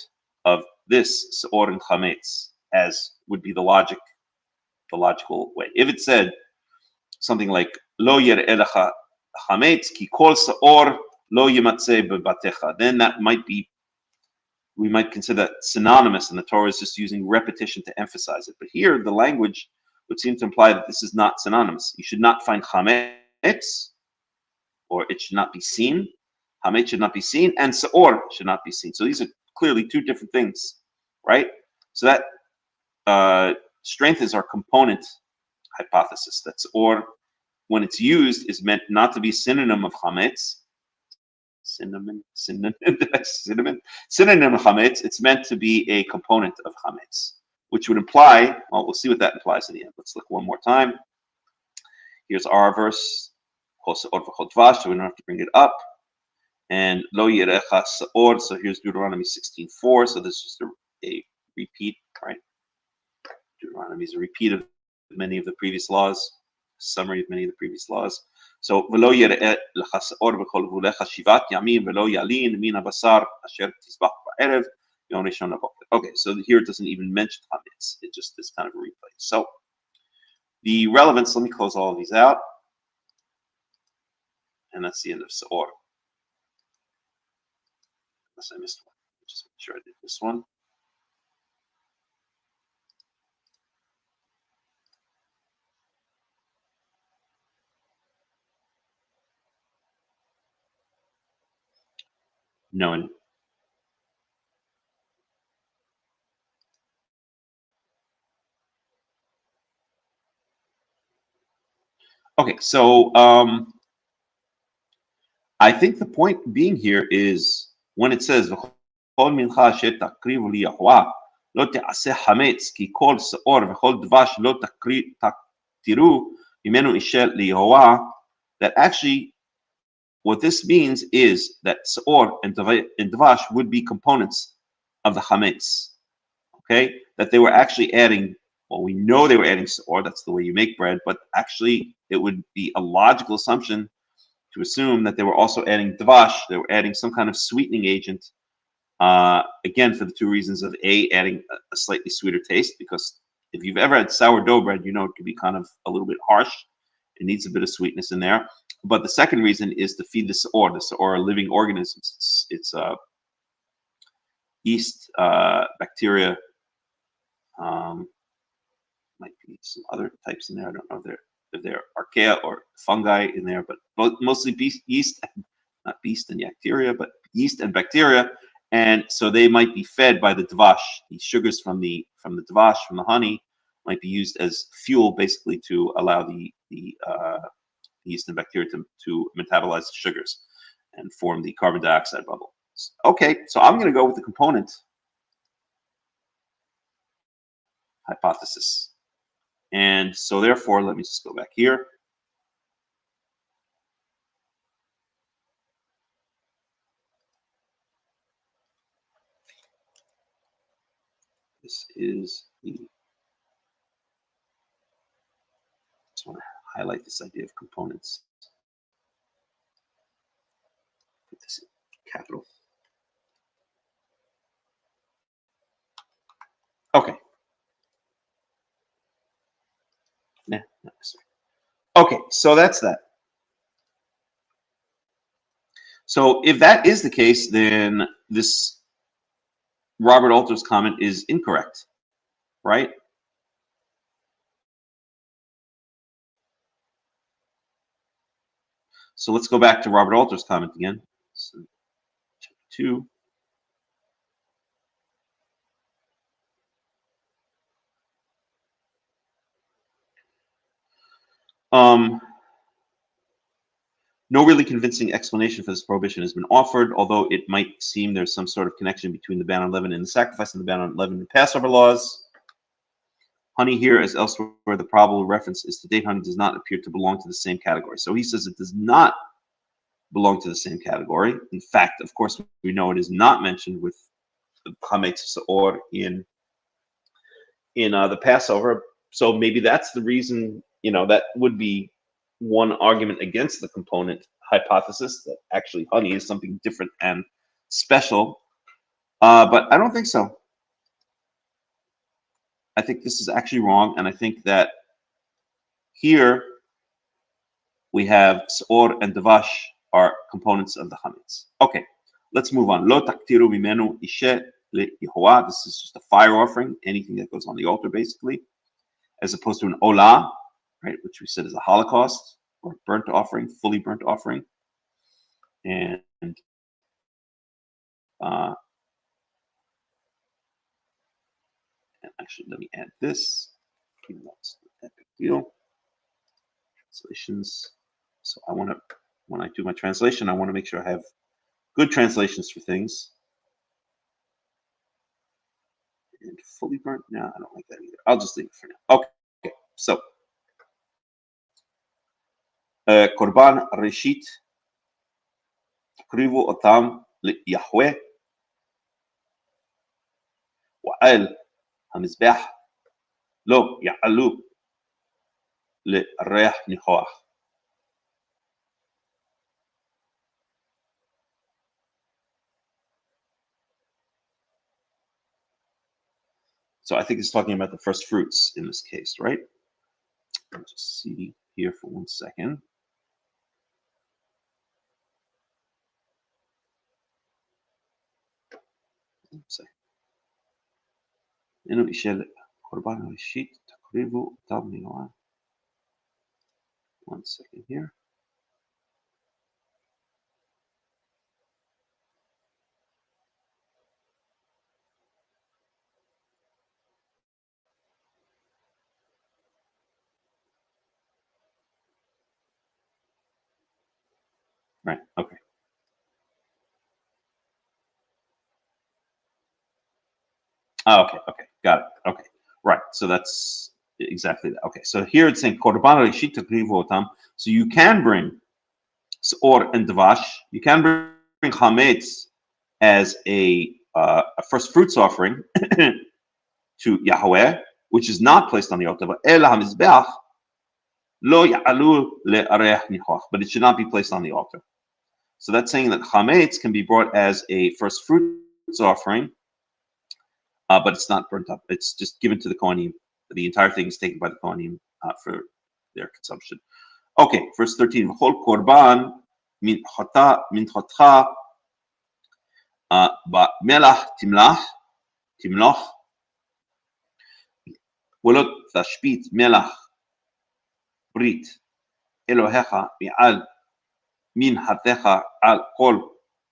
of this seor and chametz, as would be the logical way. If it said something like lo yira'eh lecha chametz ki kol seor lo yimatzeh bebatecha, then that might be, we might consider that synonymous, and the Torah is just using repetition to emphasize it. But here, the language would seem to imply that this is not synonymous. You should not find chametz, or it should not be seen. Chametz should not be seen, and seor should not be seen. So these are clearly two different things, right? So that strengthens our component hypothesis. That seor, when it's used, is meant not to be synonym of chametz. Synonym of chametz. It's meant to be a component of chametz, which would imply, well, we'll see what that implies in the end. Let's look one more time. Here's our verse, so we don't have to bring it up. And lo yirecha seor, so here's Deuteronomy 16:4. So this is just a repeat, right? Deuteronomy is a repeat of many of the previous laws, summary of many of the previous laws. So velo yira'eh lecha seor b'chol gvulecha shivat yamim velo yalin min habasar asher tizbach ba'erev yom rishon haboker. Okay, so here it doesn't even mention chametz. It just is kind of a replay. So the relevance, let me close all of these out. And that's the end of seor. Unless I missed one. Just make sure I did this one. No. Okay, so I think the point being here is when it says "V'chol mincha asher takrivu li Yahuwah lo te'aseh hametz ki kol seor v'chol dvash lo taktiru imenu ishel li Yahuwah," that actually what this means is that seor and dvash would be components of the chametz. Okay, that they were actually adding. Well, we know they were adding seor. That's the way you make bread. But actually, it would be a logical assumption to assume that they were also adding dvash. They were adding some kind of sweetening agent. Again, for the two reasons of adding a slightly sweeter taste, because if you've ever had sourdough bread, you know it can be kind of a little bit harsh. It needs a bit of sweetness in there. But the second reason is to feed the seor. The seor are living organisms. It's yeast, bacteria. Might be some other types in there. I don't know if they're archaea or fungi in there, but mostly yeast, not beast and bacteria, but yeast and bacteria. And so they might be fed by the dvash. The sugars from the dvash, from the honey, might be used as fuel, basically, to allow the yeast and bacteria to metabolize the sugars and form the carbon dioxide bubble. Okay, so I'm going to go with the component hypothesis. And so therefore, let me just go back here. This is the this one. highlight this idea of components. Put this in capital. Okay. Nah, not necessary. Okay, so that's that. So if that is the case, then this Robert Alter's comment is incorrect, right? So let's go back to Robert Alter's comment again. So, chapter 2. No really convincing explanation for this prohibition has been offered, although it might seem there's some sort of connection between the ban on leaven and the sacrifice and the ban on leaven and Passover laws. Honey here, as elsewhere, the probable reference is to date honey does not appear to belong to the same category. So he says it does not belong to the same category. In fact, of course, we know it is not mentioned with the chametz or in the Passover. So maybe that's the reason, that would be one argument against the component hypothesis, that actually honey is something different and special. But I don't think so. I think this is actually wrong, and I think that here we have seor and davash are components of the chametz. Okay, let's move on. Lo taktiru mimenu ishe leYehovah. This is just a fire offering, anything that goes on the altar, basically, as opposed to an olah, right, which we said is a holocaust or burnt offering, fully burnt offering. And actually, let me add this. Even though it's not that big deal. Translations. So I want to, when I do my translation, I want to make sure I have good translations for things. And fully burnt? No, I don't like that either. I'll just leave it for now. Okay, so Korban Reshit, Krivu Otam Yahweh, Wa'al Hamizbeh, Lo Ya'alu Le Reah Nihoach. So I think it's talking about the first fruits in this case, right? Let's just see here for 1 second. One second here. Right, okay. Oh, okay, got it. Okay, right. So that's exactly that. Okay, so here it's saying korban reshit takrivu otam. So you can bring seor and davash. You can bring chametz as a first fruits offering to Yahweh, which is not placed on the altar. But el hamizbeach lo ya'alu le'areh nichoach. But it should not be placed on the altar. So that's saying that chametz can be brought as a first fruits offering. But it's not burnt up. It's just given to the Kohanim. The entire thing is taken by the Kohanim for their consumption. Okay, verse 13. V'chol korban min chotcha ba'melach timloch ולא תשבית מלח ברית אלוהיך מעל מנחתך על כל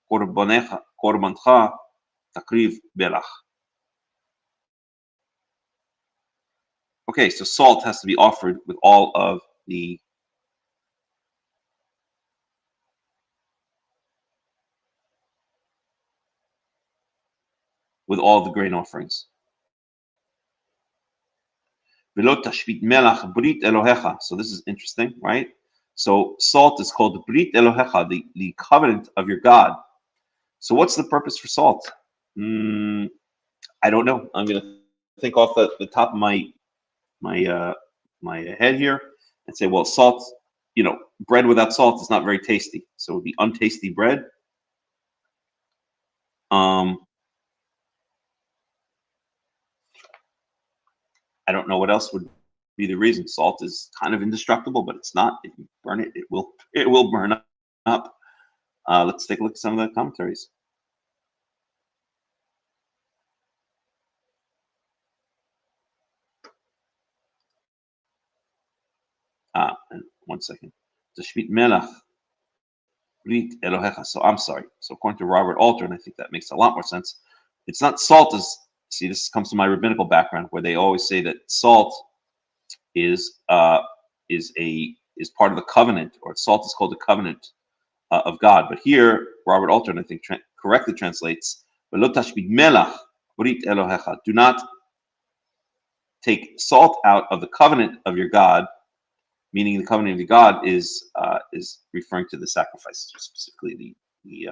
קורבנך תקריב בלח. Okay, so salt has to be offered with all of the grain offerings. So this is interesting, right? So salt is called Brit Elohecha, the covenant of your God. So what's the purpose for salt? I don't know. I'm going to think off the top of my head here, and say, well, salt, bread without salt is not very tasty. So it would be untasty bread. I don't know what else would be the reason. Salt is kind of indestructible, but it's not. If you burn it, it will burn up. Let's take a look at some of the commentaries. And 1 second. Tashbit Melech, Brit Elohecha. So I'm sorry. So according to Robert Alter, and I think that makes a lot more sense, it's not salt as, see, this comes from my rabbinical background, where they always say that salt is part of the covenant, or salt is called the covenant of God. But here, Robert Alter, I think, correctly translates, "V'lo tashbit melach brit Elohecha." Do not take salt out of the covenant of your God, meaning the covenant of your God is referring to the sacrifice, specifically the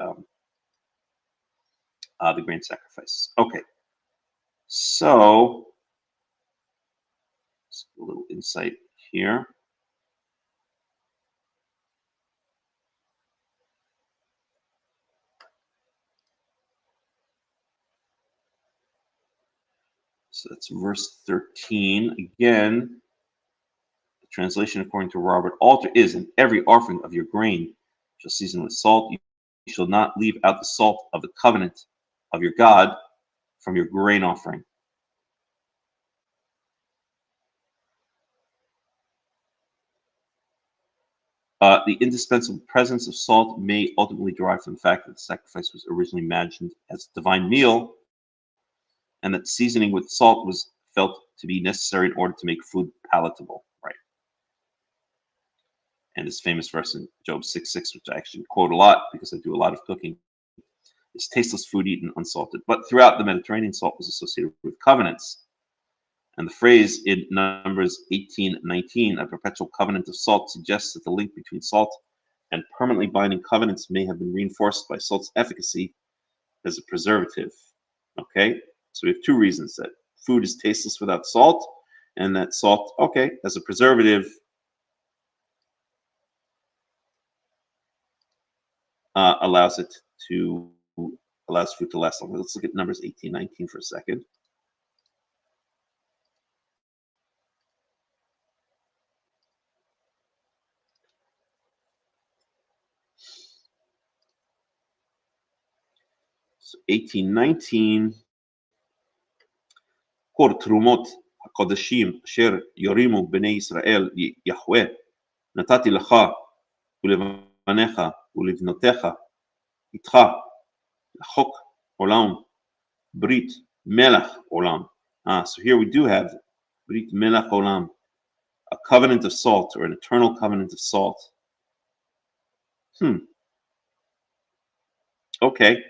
grain sacrifice. Okay, so a little insight here. So that's verse 13. Again, the translation according to Robert Alter is, "In every offering of your grain shall season with salt. You shall not leave out the salt of the covenant of your God from your grain offering." The indispensable presence of salt may ultimately derive from the fact that the sacrifice was originally imagined as a divine meal, and that seasoning with salt was felt to be necessary in order to make food palatable. Right. And this famous verse in Job 6:6, which I actually quote a lot because I do a lot of cooking, is tasteless food eaten unsalted. But throughout the Mediterranean, salt was associated with covenants. And the phrase in Numbers 18:19, "a perpetual covenant of salt," suggests that the link between salt and permanently binding covenants may have been reinforced by salt's efficacy as a preservative. Okay, so we have two reasons: that food is tasteless without salt, and that salt, okay, as a preservative, allows food to last longer. Let's look at Numbers 18:19 for a second. So 18:19, "Kor trumot hakodashim asher yorimu bnei Israel Yahweh natati lecha ulevnecha ulevnotecha itcha lachok olam brit melech olam." So here we do have brit melech olam, a covenant of salt, or an eternal covenant of salt. Okay.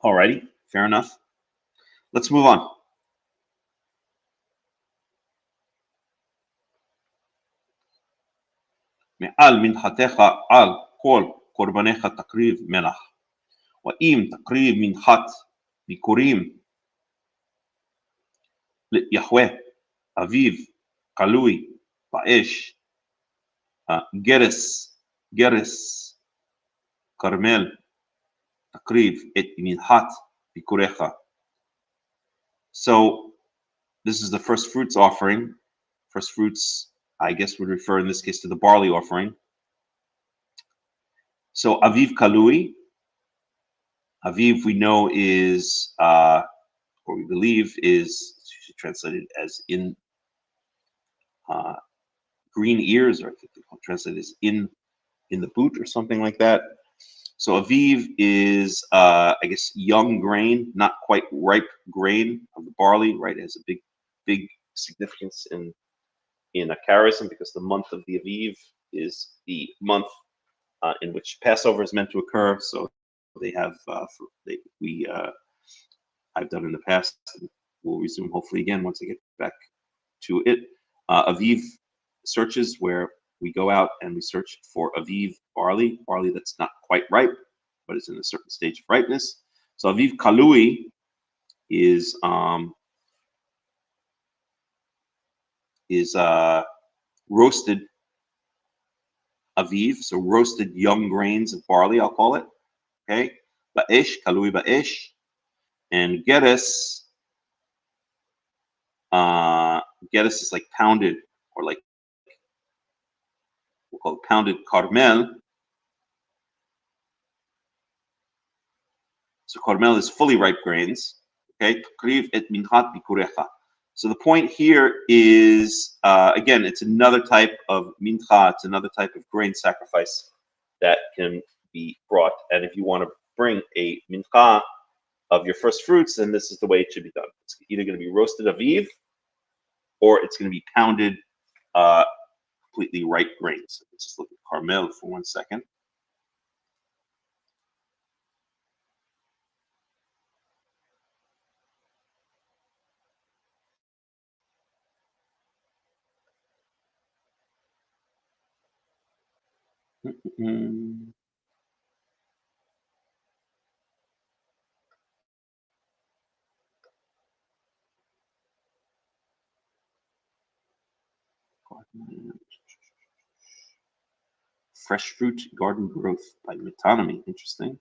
Alrighty, fair enough. Let's move on. מעל מנחתך על כל קורבניך תקריב מלח, ואם תקריב מנחת ביכורים ליהוה, אביב קלוי באש, גרס כרמל תקריב את מנחת ביקורך. So this is the first fruits offering. First fruits, I guess, would refer in this case to the barley offering. So Aviv Kalui, Aviv we know is, or we believe is translated as in green ears, or I think they translate as in the boot or something like that. So Aviv is, I guess, young grain, not quite ripe grain of the barley, right? It has a big significance in a charism, because the month of the Aviv is the month in which Passover is meant to occur. So they have, I've done in the past, and we'll resume hopefully again once I get back to it. Aviv searches, where we go out and we search for Aviv barley that's not quite ripe, but is in a certain stage of ripeness. So aviv kalui is roasted aviv, so roasted young grains of barley, I'll call it. Okay, ba'esh, kalui ba'esh, and geres. Geres is like pounded, or like we'll call it pounded carmel. So carmel is fully ripe grains. Okay, tukriv et minchat bikurecha. So the point here is, again, it's another type of mincha, it's another type of grain sacrifice that can be brought. And if you want to bring a mincha of your first fruits, then this is the way it should be done. It's either going to be roasted aviv, or it's going to be pounded completely ripe grains. Let's just look at carmel for 1 second. Fresh Fruit Garden Growth by Metonymy. Interesting.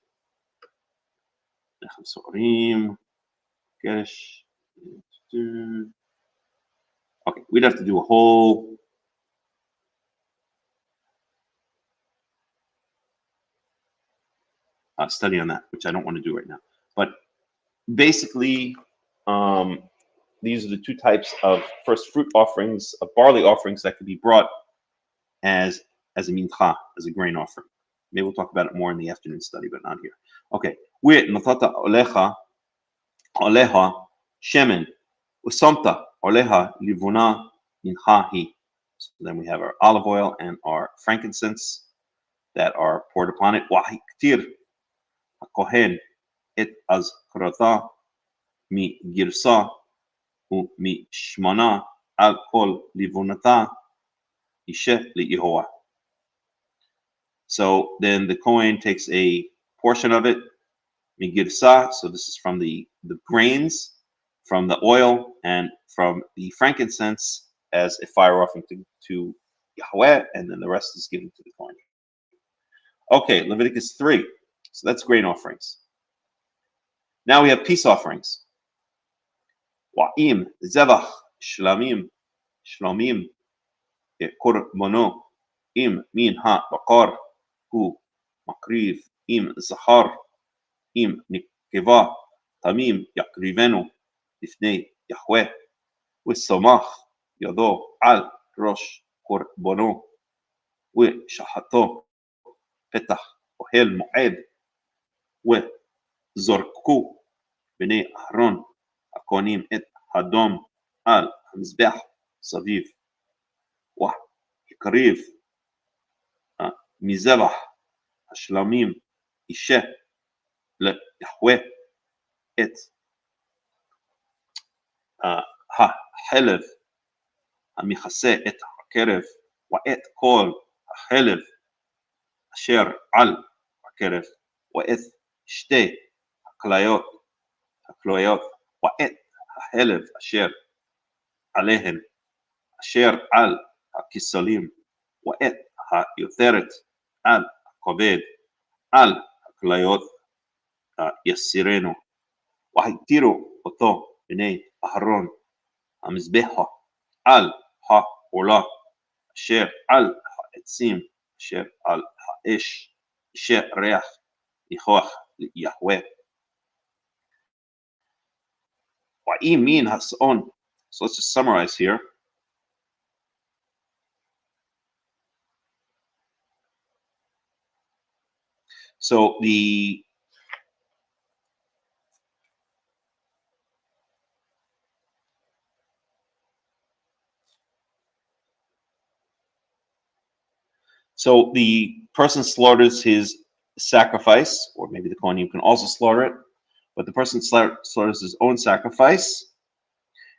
Okay, we'd have to do a whole study on that, which I don't want to do right now. But basically, these are the two types of first fruit offerings, of barley offerings that could be brought as a mincha, as a grain offering. Maybe we'll talk about it more in the afternoon study, but not here. Okay. With natata oleha shemen usomta oleha livuna minchahi. So then we have our olive oil and our frankincense that are poured upon it. Wahiktir hakohen et azkrata mi girsa u mi shmana al kol livunata ishe liYehovah. So then the Kohen takes a portion of it, migirsa, so this is from the grains, from the oil, and from the frankincense as a fire offering to Yahweh, and then the rest is given to the Kohen. Okay, Leviticus 3. So that's grain offerings. Now we have peace offerings. Wa'im, zevach, shlamim, korbono, im min ha-bakar, hu makriv, im zahar, im nikeva, tamim yakrivenu, לפני יחווה, וסמך ידו על ראש קורבנו, ושחטו פתח אוהל מועד, וזרקו בני אהרון הכהנים את הדום על המזבח סביב, והקריב מזבח השלמים אישה ליחווה את החלב המכסה את הקרב ואת כל החלב אשר על הקרב ואת שתי הכלויות ואת החלב אשר עליהן אשר על הכסלים ואת היותרת על הכובד על הכליות יסירנו והתירו אותו בני אהרון המזבחה על העולה אשר על העצים אשר על האש אשר ריח ניחוח ליהווה. ואי מין השאון. So let's just summarize here. So the person slaughters his sacrifice, or maybe the Kohanim can also slaughter it, but the person slaughters his own sacrifice,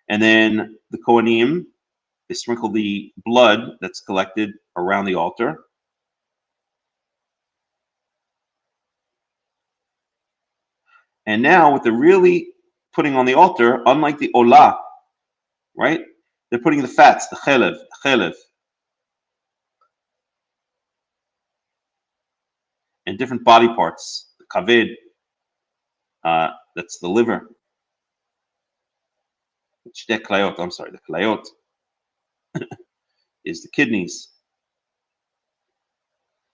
and then the Kohanim, they sprinkle the blood that's collected around the altar. And now what they're really putting on the altar, unlike the olah, right? They're putting the fats, the chelev, and different body parts. The kaved, that's the liver. I'm sorry, the klayot is the kidneys.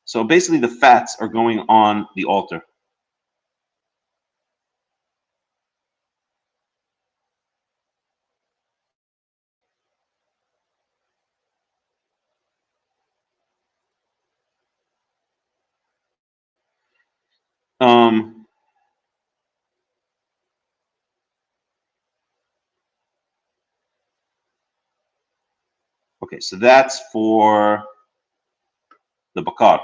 So basically the fats are going on the altar. Okay, so that's for the bakar.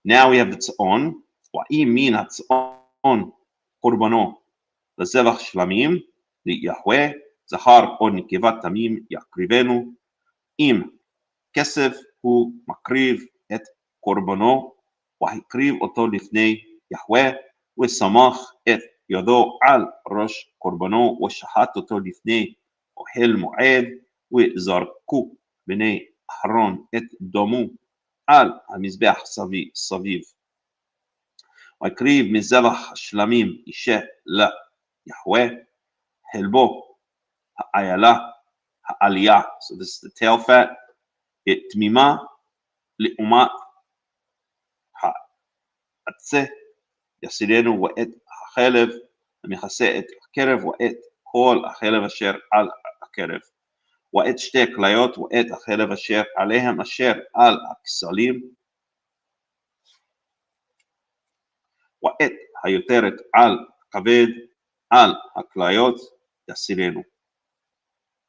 Now we have the tzon. Wa'im min hatzon korbano lezevach shlamim liYahweh zahar or nikevat tamim yakrivenu im kesef hu makriv et korbano wahikriv oto lifnei Yahweh ושמח את ידו על ראש קורבנו ושחט אותו לפני אוהל מועד וזרקו בני אהרון את דמו על המזבח סביב. ויקריב מזבח השלמים אישה ליהוה, חלבו האיילה העלייה, so this is the tail fat, תמימה לעומת העצה יסירנו ואת החלב המכסה את הקרב ואת כל החלב אשר על הקרב ואת שתי כליות ואת החלב אשר עליהם אשר על הכסלים ואת היותרת על הכבד על הכליות יסירנו.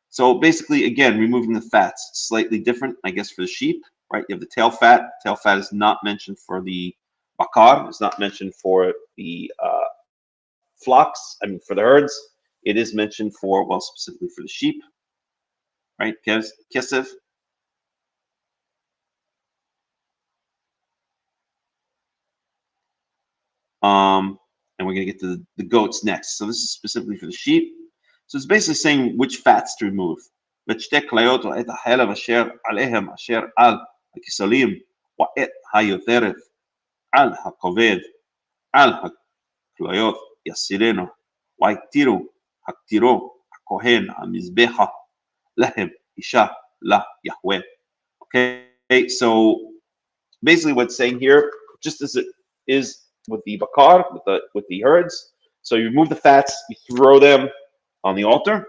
So basically, again, removing the fats, slightly different, I guess, for the sheep, right? You have the tail fat. Tail fat is not mentioned for the bakar. It's not mentioned for the flocks. I mean, for the herds. It is mentioned for, well, specifically for the sheep, right? Kesef. And we're going to get to the goats next. So this is specifically for the sheep. So it's basically saying which fats to remove. ושתי כליות ואת החלב אשר עליהם אשר על הכסלים ואת היותרת על הכובד על הכליות יסירנו הקטירו הכהן המזבחה להם אישה ליהוה. Okay, so basically what's saying here, just as it is with the bakar, with the herds, so you remove the fats, you throw them on the altar,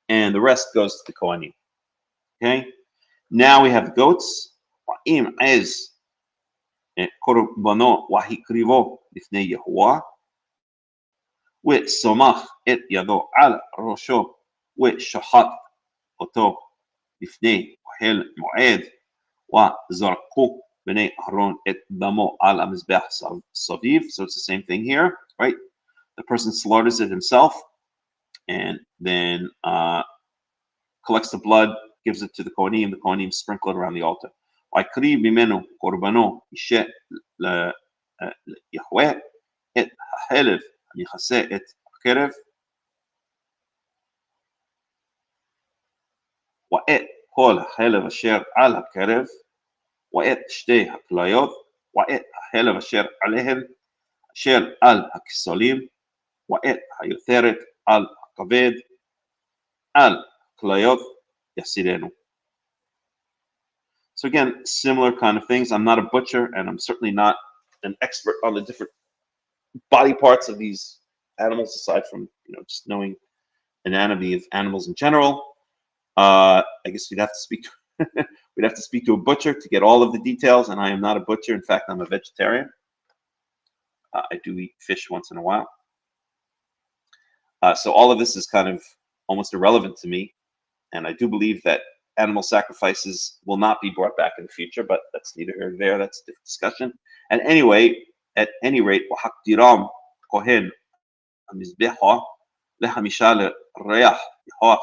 and the rest goes to the Kohanim. Okay, now we have the goats. Wa'im ez korbano wahikrivo lifnei Yehovah, וסומך את ידו על ראשו ושחט אותו לפני אוהל מועד, וזרקו בני אהרון את דמו על המזבח סביב. So it's the same thing here, right? The person slaughters it himself and then collects the blood, gives it to the Kohanim sprinkle it around the altar. ויקריב ממנו קורבנו אישה ליהוה, את החלב המכסה את הקרב, ואת כל החלב אשר על הקרב, ואת שתי הכליות, ואת החלב אשר עליהן, אשר על הכסלים, ואת היותרת על הכבד, על הכליות יסירנו. So again, similar kind of things. I'm not a butcher, and I'm certainly not an expert on the different body parts of these animals, aside from just knowing anatomy of animals in general. I guess we'd have to speak to we'd have to speak to a butcher to get all of the details, and I am not a butcher. In fact, I'm a vegetarian. I do eat fish once in a while. So all of this is kind of almost irrelevant to me, and I do believe that animal sacrifices will not be brought back in the future, but that's neither here nor there. That's a different discussion. And anyway, at any rate, وحقترام كهن המזבחה לחמישה לריח יהוה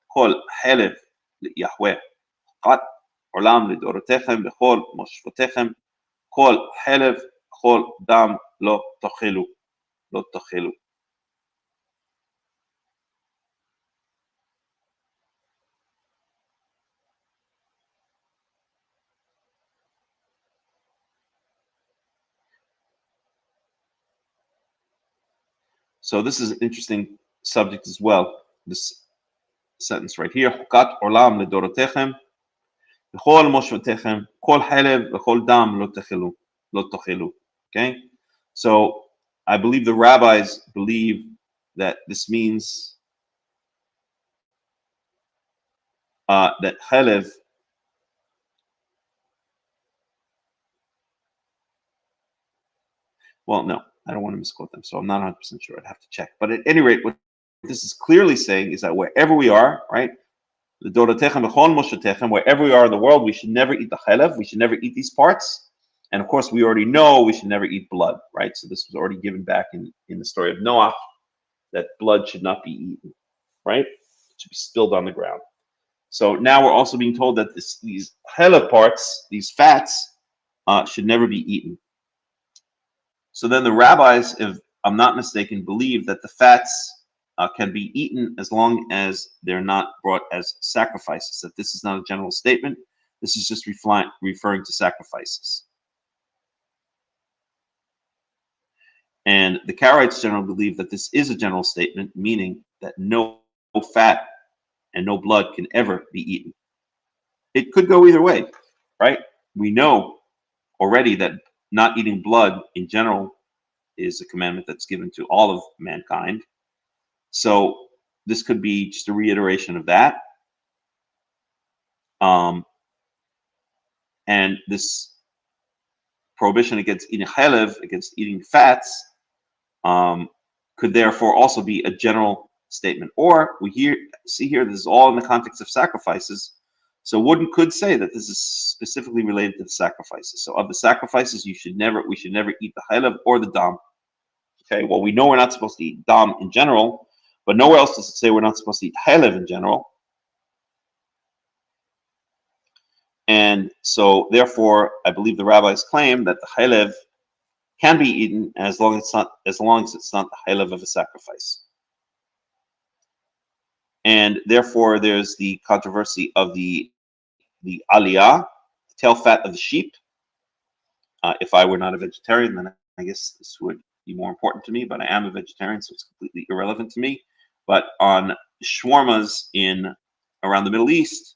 כל חלב ליהוה קט עולם לדורותיכם בכל מושבותיכם כל חלב כל דם לא תאכלו. lo tochelu. So this is an interesting subject as well. This sentence right here, Hukat olam ledorotechem, v'chol moshvotechem, kol halev v'chol dam lo tochelu. Okay, so I believe the rabbis believe that this means that halev. Well, no, I don't want to misquote them, so I'm not 100% sure. I'd have to check. But at any rate, what this is clearly saying is that wherever we are, right, wherever we are in the world, we should never eat the chalev. We should never eat these parts. And of course, we already know we should never eat blood, right? So this was already given back in the story of Noah, that blood should not be eaten, right? It should be spilled on the ground. So now we're also being told that these chalev parts, these fats, should never be eaten. So then the rabbis, if I'm not mistaken, believe that the fats can be eaten as long as they're not brought as sacrifices, that this is not a general statement. This is just referring to sacrifices. And the Karaites generally believe that this is a general statement, meaning that no fat and no blood can ever be eaten. It could go either way, right? We know already that not eating blood in general is a commandment that's given to all of mankind. So this could be just a reiteration of that. And this prohibition against eating chalev, against eating fats, could therefore also be a general statement. Or we see here this is all in the context of sacrifices. So one could say that this is specifically related to the sacrifices. So of the sacrifices, we should never eat the chalev or the dam. Okay, well, we know we're not supposed to eat dam in general, but nowhere else does it say we're not supposed to eat chalev in general. And so, therefore, I believe the rabbis claim that the chalev can be eaten as long as it's not the chalev of a sacrifice. And therefore, there's the controversy of the aliyah, the tail fat of the sheep. If I were not a vegetarian, then I guess this would be more important to me. But I am a vegetarian, so it's completely irrelevant to me. But on shawarmas around the Middle East,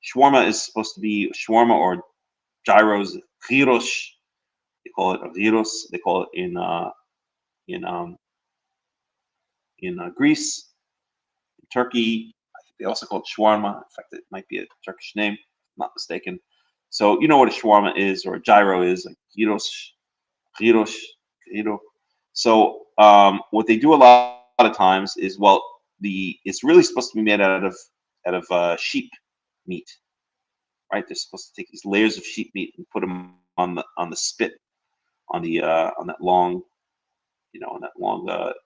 shawarma is supposed to be shawarma or gyros, gyros. They call it gyros. They call it in Greece, in Turkey. I think they also call it shawarma. In fact, it might be a Turkish name, if I'm not mistaken. So you know what a shawarma is, or a gyro is, like gyros. So what they do a lot of times is, well, it's really supposed to be made out of sheep meat, right? They're supposed to take these layers of sheep meat and put them on the spit, on that long,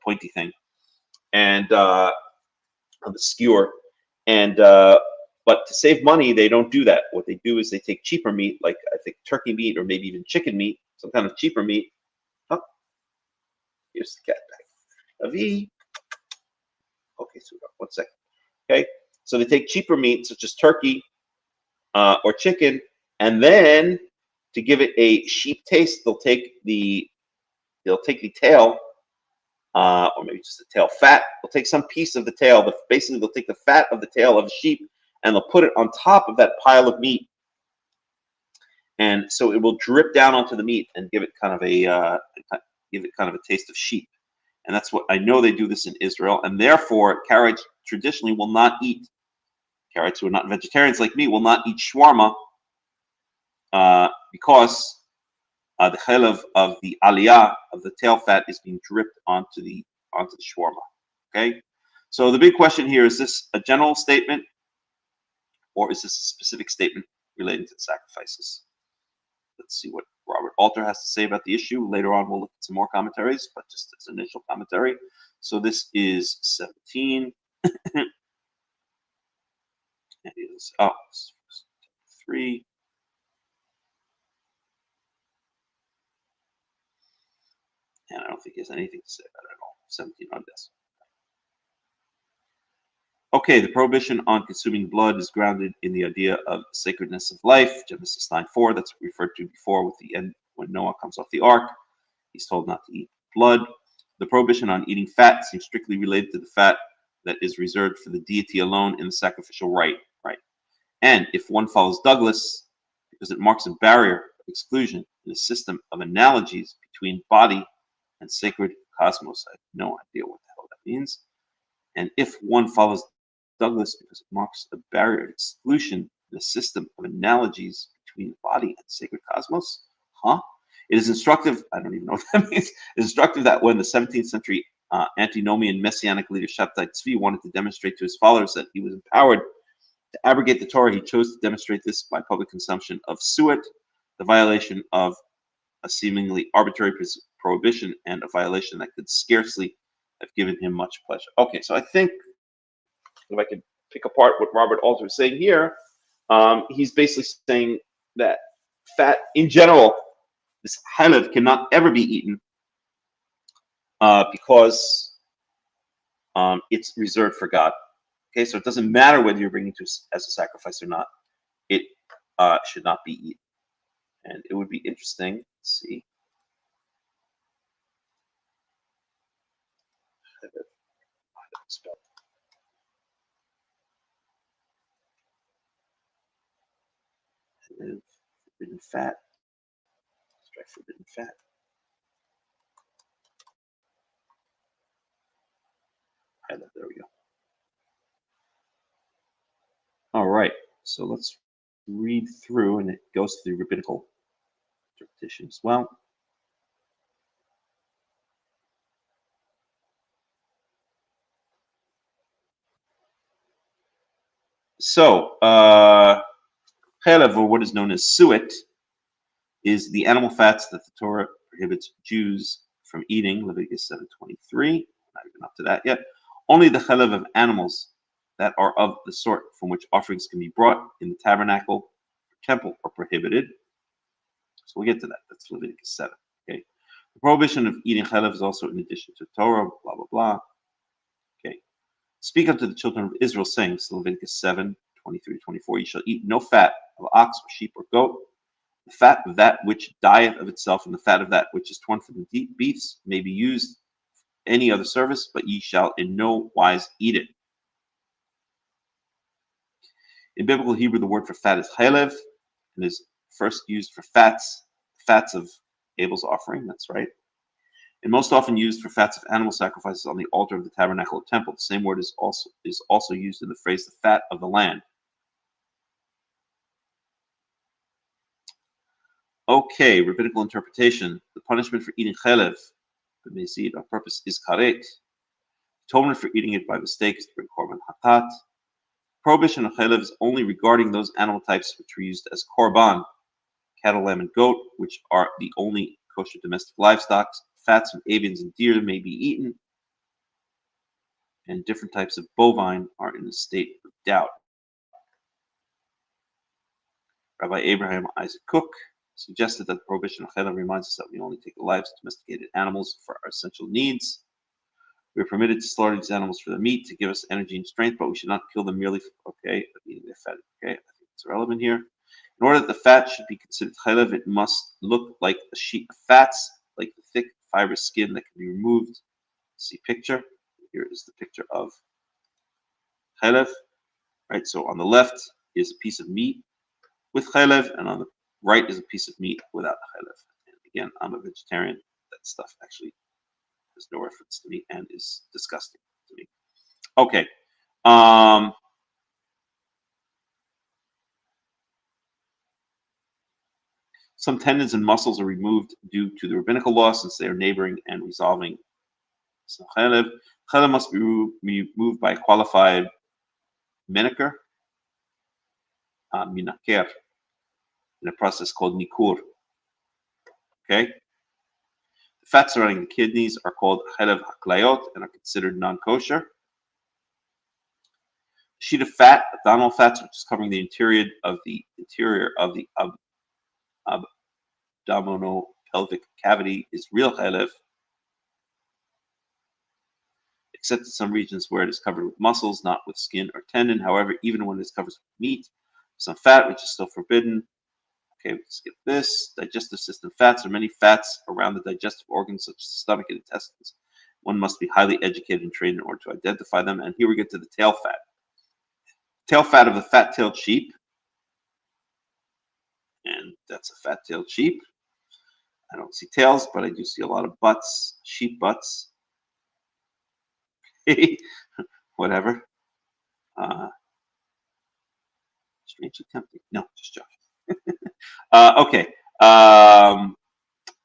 pointy thing, and on the skewer. And but to save money, they don't do that. What they do is they take cheaper meat, like I think turkey meat or maybe even chicken meat, some kind of cheaper meat. Oh, here's the cat bag. Avi. Okay, so 1 second. Okay, so they take cheaper meat such as turkey or chicken, and then to give it a sheep taste, they'll take the tail, or maybe just the tail fat. They'll take some piece of the tail, but basically they'll take the fat of the tail of the sheep and they'll put it on top of that pile of meat, and so it will drip down onto the meat and give it kind of a taste of sheep. And that's what I know they do this in Israel, and therefore Karaites traditionally will not eat. Karaites who are not vegetarians like me will not eat shawarma because the chalev of the aliyah of the tail fat is being dripped onto the shawarma. Okay, so the big question here is: this a general statement, or is this a specific statement relating to the sacrifices? Let's see what Robert Alter has to say about the issue. Later on, we'll look at some more commentaries, but just as initial commentary. So this is 17. And is 3. And I don't think he has anything to say about it at all. 17 on this. Okay, the prohibition on consuming blood is grounded in the idea of sacredness of life. Genesis 9:4, that's referred to before with the end when Noah comes off the ark. He's told not to eat blood. The prohibition on eating fat seems strictly related to the fat that is reserved for the deity alone in the sacrificial rite. Right? And if one follows Douglas, because it marks a barrier of exclusion in a system of analogies between body and sacred cosmos. I have no idea what the hell that means. And if one follows Douglas because it marks a barrier of exclusion in a system of analogies between body and sacred cosmos, it is instructive, I don't even know what that means, it is instructive that when the 17th century antinomian messianic leader Shabtai Tzvi wanted to demonstrate to his followers that he was empowered to abrogate the Torah, he chose to demonstrate this by public consumption of suet, the violation of a seemingly arbitrary prohibition and a violation that could scarcely have given him much pleasure. Okay, so I think if I could pick apart what Robert Alter is saying here, he's basically saying that fat in general, this halev, cannot ever be eaten because it's reserved for God. Okay, so it doesn't matter whether you're bringing it as a sacrifice or not. It should not be eaten. And it would be interesting to see. Forbidden fat. Let's try forbidden fat. There we go. All right, so let's read through, and it goes through rabbinical interpretation as well. So, chalev, or what is known as suet, is the animal fats that the Torah prohibits Jews from eating, Leviticus 7:23. Not even up to that yet. Only the chalev of animals that are of the sort from which offerings can be brought in the tabernacle or temple are prohibited. So we'll get to that. That's Leviticus 7. Okay. The prohibition of eating chalev is also in addition to Torah, blah, blah, blah. Okay. Speak unto the children of Israel, saying, so Leviticus 7:23-24, you shall eat no fat of ox or sheep or goat. The fat of that which dieth of itself, and the fat of that which is torn from the beasts may be used any other service, but ye shall in no wise eat it. In biblical Hebrew, the word for fat is chalev, and is first used for fats of Abel's offering. That's right. And most often used for fats of animal sacrifices on the altar of the tabernacle or temple. The same word is also used in the phrase the fat of the land. Okay, rabbinical interpretation. The punishment for eating chalev, the mezid, on purpose, is karet. Atonement for eating it by mistake is to bring korban hatat. Prohibition of chalev is only regarding those animal types which were used as korban, cattle, lamb, and goat, which are the only kosher domestic livestock. Fats from avians and deer may be eaten, and different types of bovine are in a state of doubt. Rabbi Abraham Isaac Cook suggested that the prohibition of chalev reminds us that we only take the lives of domesticated animals for our essential needs. We are permitted to slaughter these animals for their meat to give us energy and strength, but we should not kill them merely for, eating their fat. Okay, I think it's irrelevant here. In order that the fat should be considered chalev, it must look like a sheet of fats, like the thick fibrous skin that can be removed. See picture. Here is the picture of chalev. Right, so on the left is a piece of meat with chalev, and on the right is a piece of meat without chalev. And again, I'm a vegetarian. That stuff actually has no reference to me and is disgusting to me. Okay. Some tendons and muscles are removed due to the rabbinical law since they are neighboring and resolving. So chalev must be removed by a qualified menaker, minaker, in a process called nikur. Okay. The fats surrounding the kidneys are called chalev haklayot and are considered non-kosher. Sheet of fat, abdominal fats, which is covering the interior of the abdominopelvic cavity, is real chalev. except in some regions where it is covered with muscles, not with skin or tendon. However, even when it is covered with meat, some fat, which is still forbidden. Okay, we can skip this. Digestive system fats. There are many fats around the digestive organs, such as the stomach and intestines. One must be highly educated and trained in order to identify them. And here we get to the tail fat. Tail fat of the fat-tailed sheep. And that's a fat-tailed sheep. I don't see tails, but I do see a lot of butts, sheep butts. Whatever. Strangely tempting. No, just joking. Okay.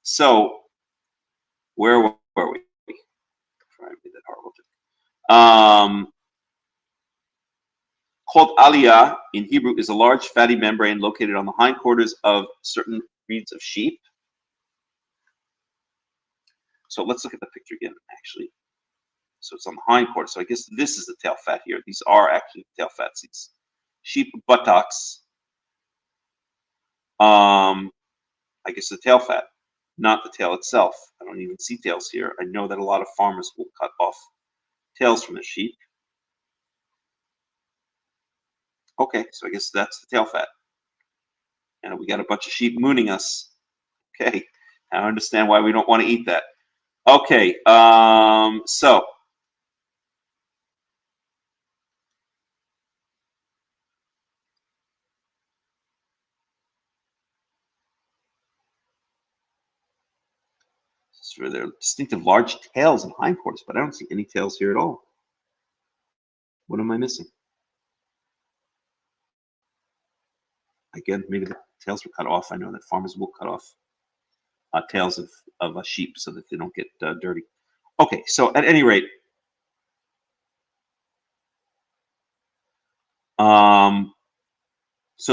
So where were we? Before I made that horrible joke. Called aliyah in Hebrew is a large fatty membrane located on the hindquarters of certain breeds of sheep. So let's look at the picture again, actually. So it's on the hindquarters. So I guess this is the tail fat here. These are actually tail fats. These sheep buttocks. I guess the tail fat, not the tail itself. I don't even see tails here. I know that a lot of farmers will cut off tails from the sheep. Okay, so I guess that's the tail fat. And we got a bunch of sheep mooning us. Okay, I understand why we don't want to eat that. Okay, so for their distinctive large tails and hindquarters, but I don't see any tails here at all. What am I missing? Again, maybe the tails were cut off. I know that farmers will cut off tails of a sheep so that they don't get dirty. Okay, so at any rate, so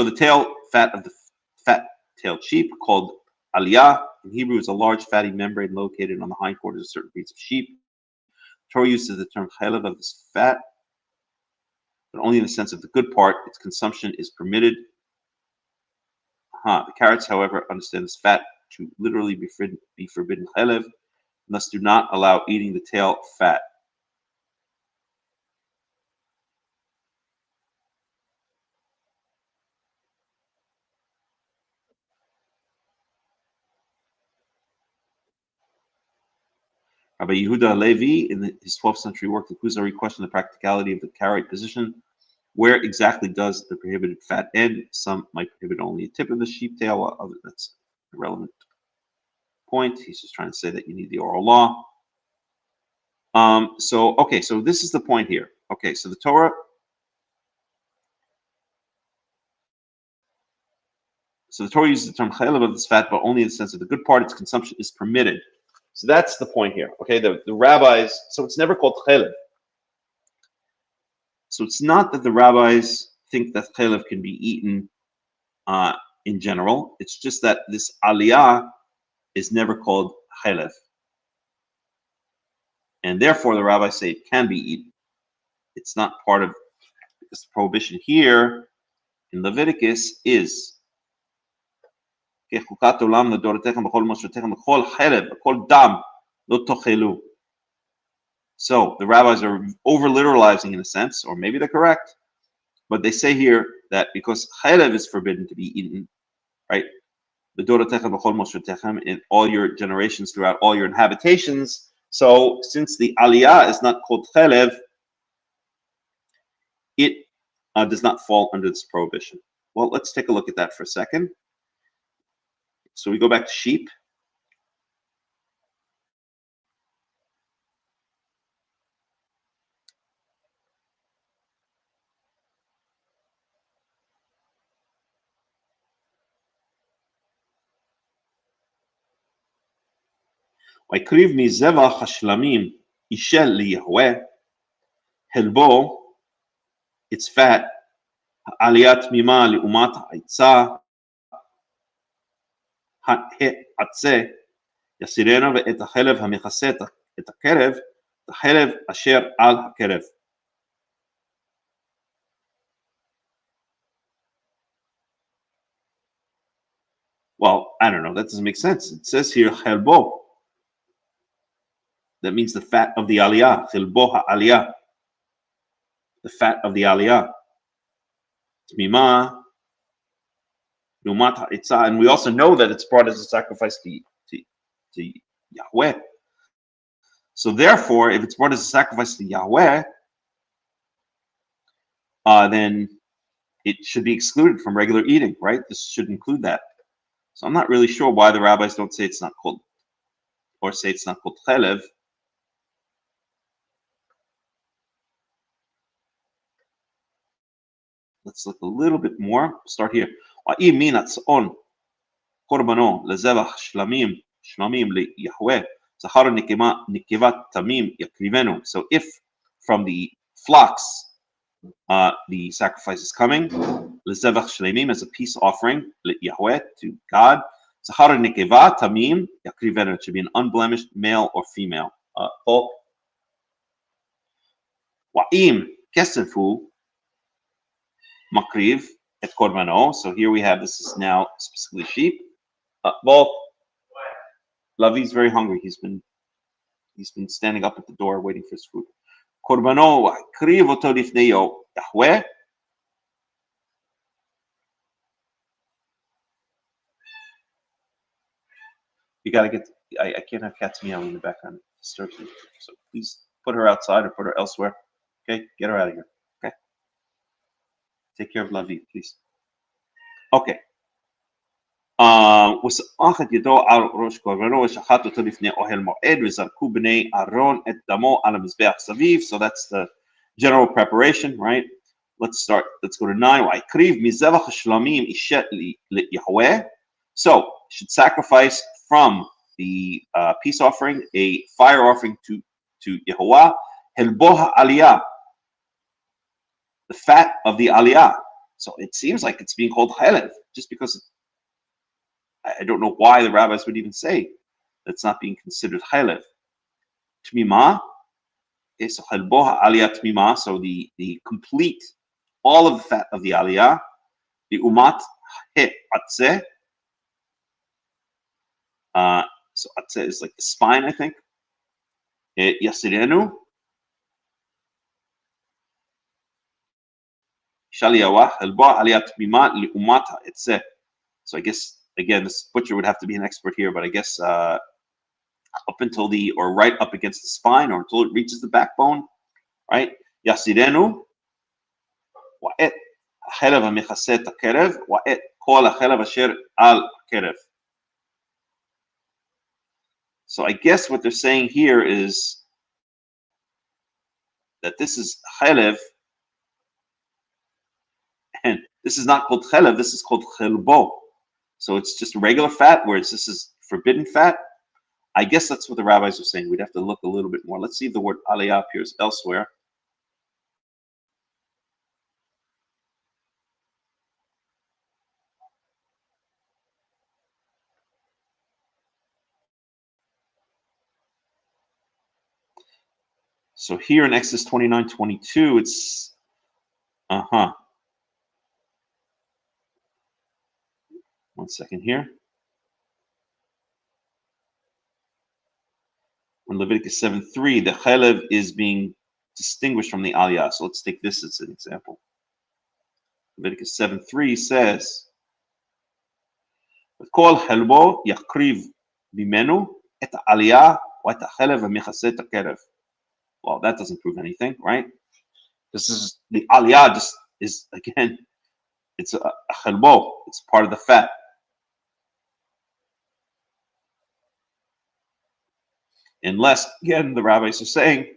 the tail fat of the fat-tailed sheep, called aliyah in Hebrew, is a large fatty membrane located on the hindquarters of certain breeds of sheep. Torah uses the term chalev of this fat, but only in the sense of the good part. Its consumption is permitted. The Karaites, however, understand this fat to literally be forbidden chalev, and thus do not allow eating the tail fat. Rabbi Yehuda Halevi, in his 12th century work, The Kuzari, questioned the practicality of the Karaite position. Where exactly does the prohibited fat end? Some might prohibit only a tip of the sheep tail, while others, that's an irrelevant point. He's just trying to say that you need the oral law. Okay, so this is the point here. Okay, so the Torah, uses the term chalev of this fat, but only in the sense of the good part. Its consumption is permitted. So that's the point here. Okay, the rabbis, so it's never called chalev. So it's not that the rabbis think that chalev can be eaten in general. It's just that this aliyah is never called chalev. And therefore the rabbis say it can be eaten. It's not part of, because the prohibition here in Leviticus is so the rabbis are over literalizing in a sense, or maybe they're correct, but they say here that because chalev is forbidden to be eaten, right? In all your generations, throughout all your habitations. So since the aliyah is not called chalev, it does not fall under this prohibition. Well, let's take a look at that for a second. So we go back to sheep. ויקריב מזבח השלמים אישל ליהוה, חלבו, its fat, העלייה תמימה לעומת העצה, העצה, יסירנו ואת החלב המכסה את הקרב, את החלב אשר על הקרב. Well, I don't know, that doesn't make sense. It says here, חלבו. That means the fat of the aliyah, khilbo aliyah, the fat of the aliyah. Tmima, numat ha'itza, and we also know that it's brought as a sacrifice to Yahweh. So therefore, if it's brought as a sacrifice to Yahweh, then it should be excluded from regular eating, right? This should include that. So I'm not really sure why the rabbis don't say it's not called, or say it's not called chelev. Let's look a little bit more. Start here. קורבנו לזבח שלמים ליהוה, זכר נקבת תמים יקריבנו. So if from the flocks the sacrifice is coming, לזבח שלמים as a peace offering ליהוה to God, זכר נקבה תמים יקריבנו. It should be an unblemished male or female. ואם כסף הוא מקריב את קורבנו. So here we have, this is now specifically sheep. Well, Lavi's very hungry. He's been standing up at the door waiting for his food. Korbano kriv oto lifnei Yahweh. You gotta get. I can't have cats meowing in the background. It disturbs me. So please put her outside or put her elsewhere. Okay, get her out of here. Okay. Take care of Lavi, please. Okay. וסחט ידו על ראש קורבנו ושחט אותו לפני אוהל מועד וזרקו בני אהרון את דמו על המזבח סביב. So that's the general preparation, right? Let's go to 9. ויקריב מזבח השלמים אישה ליהוה. So should sacrifice from the peace offering a fire offering to Yehovah. Helbo ha'aliyah, the fat of the aliyah. So it seems like it's being called chelev just because I don't know why the rabbis would even say that's not being considered chelev. Tmima is helbo ha'aliyah tmima. So the complete, all of the fat of the aliyah. The umat he atzeh. So atzeh is like the spine, I think. Yasirenu. Shaliyawah helbo aliyah tmima liumat ha'etzeh. So I guess, again, this butcher would have to be an expert here, but I guess up until or right up against the spine, or until it reaches the backbone, right? Yasirenu, wa'et ha'chelev ha'mechaseh ha'kerev, wa'et kol ha'chelev asher al ha'kerev. So I guess what they're saying here is that this is chelev, and this is not called chelev, this is called chelbo. So it's just regular fat, whereas this is forbidden fat. I guess that's what the rabbis are saying. We'd have to look a little bit more. Let's see if the word aliyah appears elsewhere. So here in Exodus 29:22, it's One second here. In Leviticus 7:3, the chelev is being distinguished from the aliyah. So let's take this as an example. Leviticus 7:3 says, "Kol helbo yakriv bimenu et aliyah wa et chelev v'mechaseh et hakerev." Well, that doesn't prove anything, right? This is the aliyah. Just is, again, it's a chelbo. It's part of the fat. Unless, again, the rabbis are saying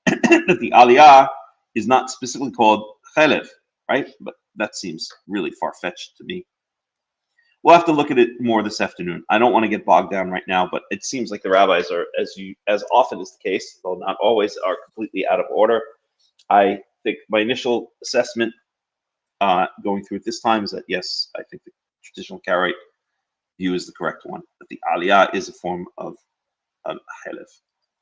that the aliyah is not specifically called chelev, right? But that seems really far-fetched to me. We'll have to look at it more this afternoon. I don't want to get bogged down right now, but it seems like the rabbis are, as often is the case, though not always, are completely out of order. I think my initial assessment going through it this time is that, yes, I think the traditional Karaite view is the correct one, that the aliyah is a form of chelev,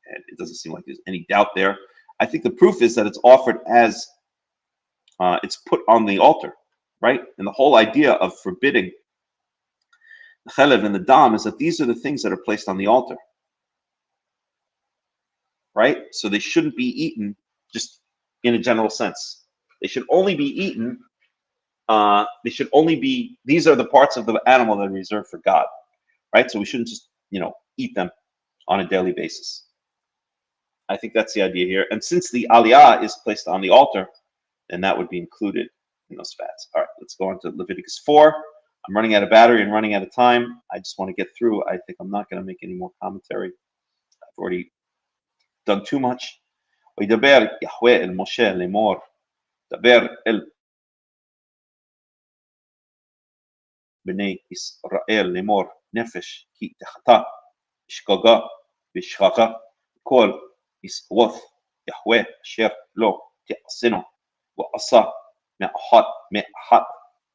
and it doesn't seem like there's any doubt there. I think the proof is that it's offered as it's put on the altar, right? And the whole idea of forbidding the chelev and the dam is that these are the things that are placed on the altar. right? So they shouldn't be eaten just in a general sense. They should only be eaten. These are the parts of the animal that are reserved for God, right? So we shouldn't just, eat them on a daily basis. I think that's the idea here. And since the aliyah is placed on the altar, then that would be included in those fats. All right, let's go on to Leviticus 4. I'm running out of battery and running out of time. I just want to get through. I think I'm not going to make any more commentary. I've already done too much. ويدبر يهوه الموشى لمور دبر بني إسرائيل لمور نفش كي تخطى شقاقا بشقاقا كل إسوث يهوه أشير لو تأسنو وأصا مأحط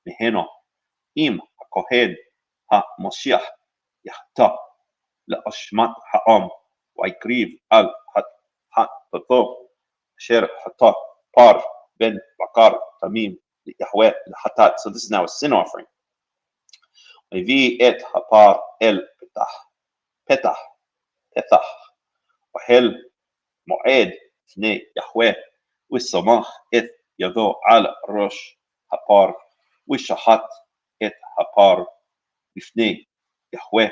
مهنو إم הכהן המשיח יחטא לאשמת העם ויקריב על חטאתו אשר חטא פר בן בקר תמים ליהוה לחטאת. So this is now a sin offering. ויביא את הפר אל פתח אוהל מועד לפני יהוה ושמח את ידו על ראש הפר ושחט את הפר לפני יהוה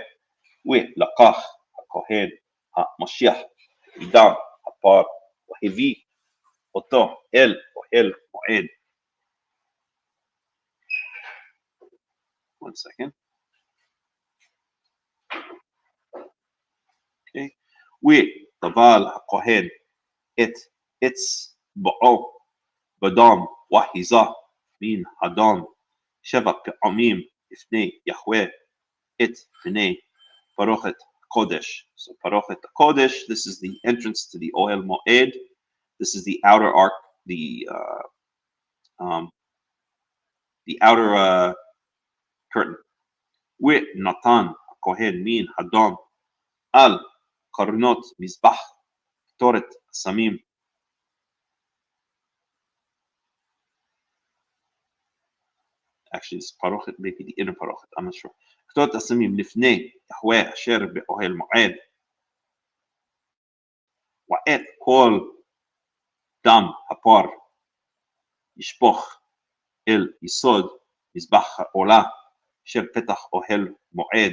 ולקח הכהן המשיח מדם הפר והביא אותו אל אוהל מועד. One second. Okay. וטבל הכהן את אצבעו בדם והיזה מן הדם 7 פעמים לפני יהוה את פני פרוכת Kodesh. So Parochet Kodesh, this is the entrance to the Ohel Moed. This is the outer ark, the outer curtain. With Natan Kohen min Hadon al Karnot Mizbach Toret Samim. Actually, it's Parochet, maybe the inner Parochet, I'm not sure. Toret Samim Lifnei Yahweh Asher Be'Ohel Moed. وאת כל דם הפר ישפוך אל יסוד מזבח העולה אשר פתח אוהל מועד.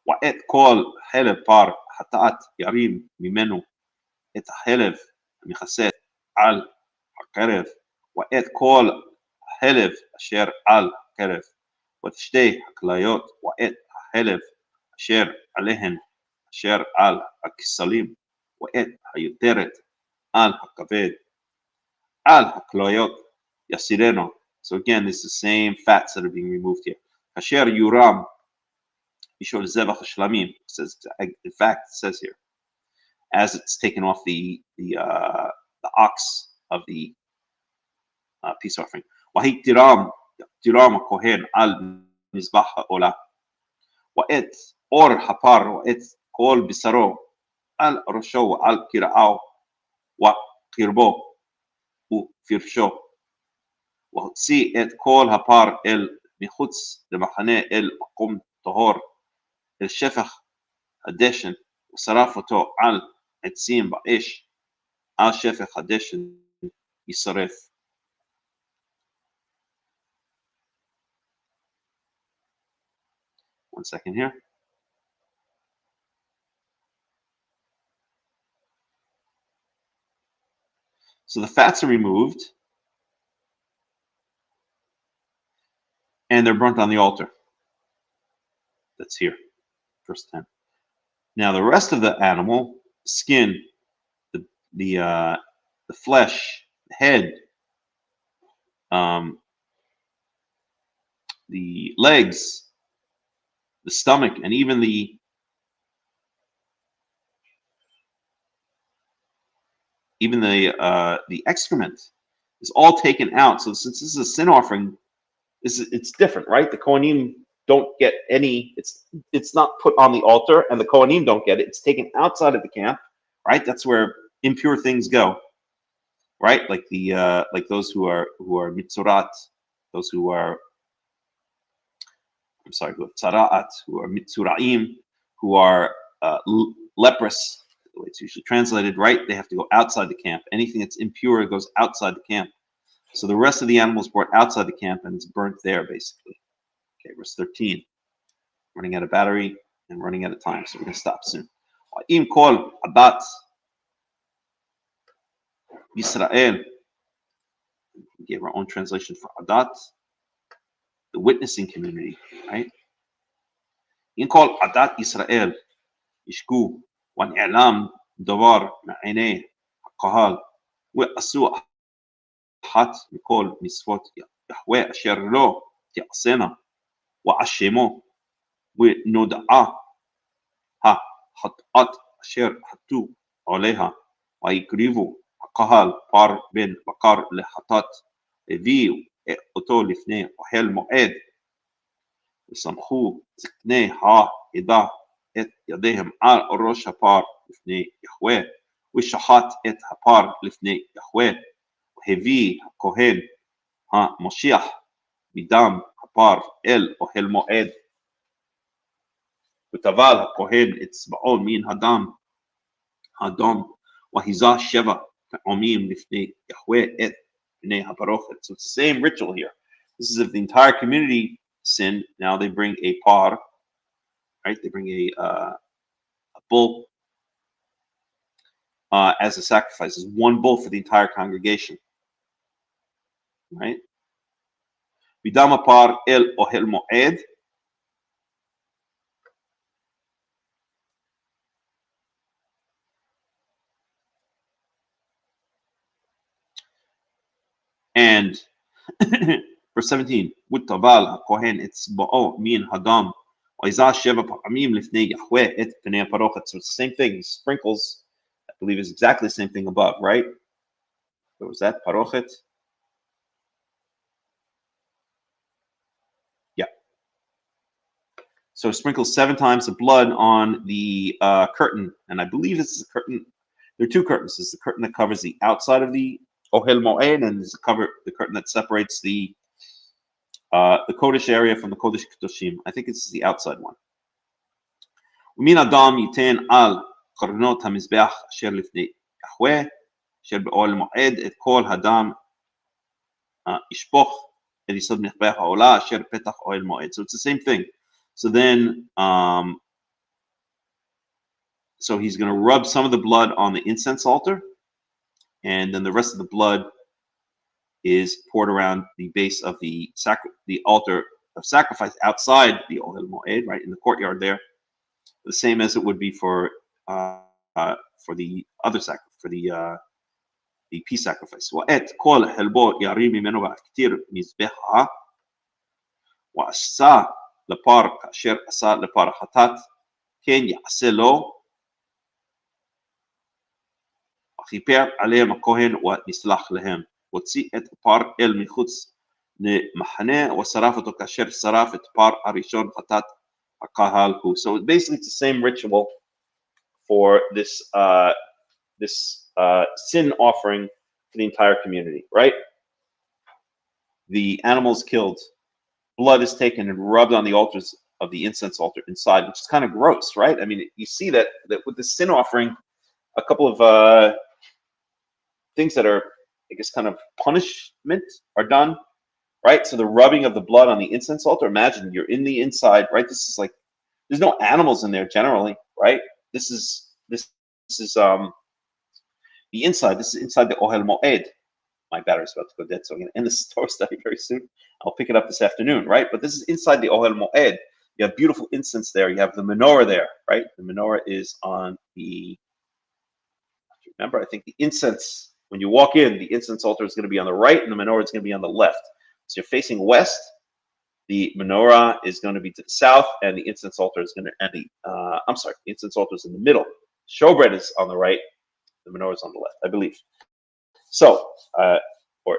ואת כל חלב פר חטאת ירים ממנו את החלב המכסה על הקרב, ואת כל החלב אשר על הקרב, ואת שתי הכליות, ואת החלב אשר עליהן אשר על הכסלים, ואת היותרת על הכבד, על הכליות יסירנו. So again, this is the same fats that are being removed here. Kasher yuram bishol zevach shlamim. Says, in fact, it says here, as it's taken off the ox of the peace offering. Wahik tiram kohen al mizbach ha'olah. Wa'et or hapar wa'et kol bisaro al rosho al kira'ao wa kirbo ופרשו, והוציא את כל הפר אל מחוץ למחנה אל מקום טהור, אל שפך הדשן, ושרף אותו על עצים באש, על שפך הדשן יישרף. One second here. So the fats are removed and they're burnt on the altar. That's here, verse 10. Now the rest of the animal, skin, the flesh, the head, the legs, the stomach, and even the excrement is all taken out. So since this is a sin offering, it's different, right? The Kohanim don't get any. It's not put on the altar, and the Kohanim don't get it. It's taken outside of the camp, right? That's where impure things go, right? Like like those who are mitzurat, those who are tzaraat, who are mitzuraim, who are leprous. the way it's usually translated, right? They have to go outside the camp. Anything that's impure goes outside the camp. So the rest of the animals brought outside the camp and it's burnt there, basically. Okay, verse 13. Running out of battery and running out of time, so we're going to stop soon. Im kol adat Yisrael. We gave our own translation for adat, the witnessing community, right? Im kol adat Yisrael yishku wan davar ma'inei הקהל ועשו אחת מכל מצוות יהוה אשר לא תעשינה ועשמו ונודעה החטאת אשר חטאו עליה ויקריבו הקהל פר בן בקר לחטאת הביאו אותו לפני אוהל מועד וסמכו זקני העדה את ידיהם על ראש הפר לפני יהוה ושחט את הפר לפני יהוה והביא הכהן המשיח מדם הפר אל אוהל מועד וטבל הכהן אצבעו מן האדום והיזה 7 פעמים לפני יהוה את פני הפרוכת. So it's the same ritual here. This is if the entire community sinned. Now they bring a par, right? They bring a bull as a sacrifice. It's one bull for the entire congregation, right? Vidam par el ohel moed. And verse 17, Wutabal Kohen etzba'o min hadam Oizah sheva pa'amim lifnei Yahweh et pnei parochet. So it's the same thing. Sprinkles, I believe, is exactly the same thing above, right? What was that? Parochet? Yeah. So sprinkles 7 times the blood on the curtain, and I believe this is a curtain. There are 2 curtains. There's the curtain that covers the outside of the Ohel Moed, and there's the curtain that separates the Kodesh area from the Kodesh Kedoshim. I think it's the outside one. ומן אדם ייתן על קרנות המזבח אשר לפני יהוה, אשר באוהל מועד, את כל הדם ישפוך אל יסוד מזבח העולה, אשר פתח אוהל מועד. So it's the same thing. So then, so he's going to rub some of the blood on the incense altar, and then the rest of the blood is poured around the base of the altar of sacrifice outside the Ohel Moed, right in the courtyard there, the same as it would be for the other sacrifice, for the peace sacrifice. ואת כל חלבו ירים ממנו והקטיר מזבחה, ועשה לפר כאשר עשה לפר החטאת, כן יעשה לו, וכיפר עליהם הכהן ונסלח להם. הוציא את הפר אל מחוץ למחנה ושרף אותו כאשר שרף את פר הראשון חטאת הקהל הוא. So basically it's the same ritual for this sin offering for the entire community, right? The animals killed, blood is taken and rubbed on the altars of the incense altar inside, which is kind of gross, right? I mean, you see that with the sin offering, a couple of things that are, I guess, kind of punishment are done, right? So the rubbing of the blood on the incense altar, imagine you're in the inside, right? This is like, there's no animals in there generally, right? This is the inside. This is inside the Ohel Moed. My battery's about to go dead, so I'm going to end this Torah study very soon. I'll pick it up this afternoon, right? But this is inside the Ohel Moed. You have beautiful incense there. You have the menorah there, right? The menorah is on the, remember, I think the incense, when you walk in, the incense altar is going to be on the right and the menorah is going to be on the left. So you're facing west, the menorah is going to be to the south, and the incense altar is going to, the incense altar is in the middle. Showbread is on the right, the menorah is on the left, I believe. So, or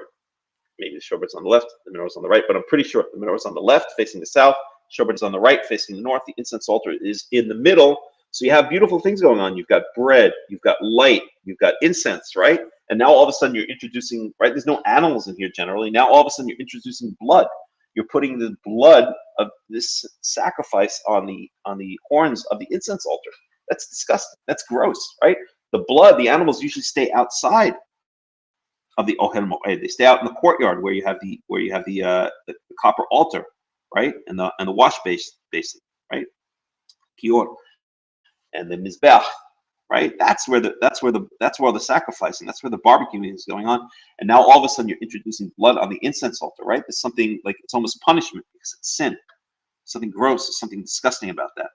maybe the showbread's on the left, the menorah is on the right, but I'm pretty sure the menorah is on the left, facing the south, showbread is on the right, facing the north, the incense altar is in the middle. So you have beautiful things going on. You've got bread, you've got light, you've got incense, right? And now all of a sudden you're introducing, right? There's no animals in here generally. Now all of a sudden you're introducing blood. You're putting the blood of this sacrifice on the horns of the incense altar. That's disgusting. That's gross, right? The blood, the animals usually stay outside of the Ohel Moed. They stay out in the courtyard where you have the copper altar, right, and the wash basin, right, kior, and the mizbeach, right. That's where the sacrificing, that's where the barbecuing is going on. And now all of a sudden you're introducing blood on the incense altar, right? There's something like it's almost punishment because it's sin, something gross, something disgusting about that.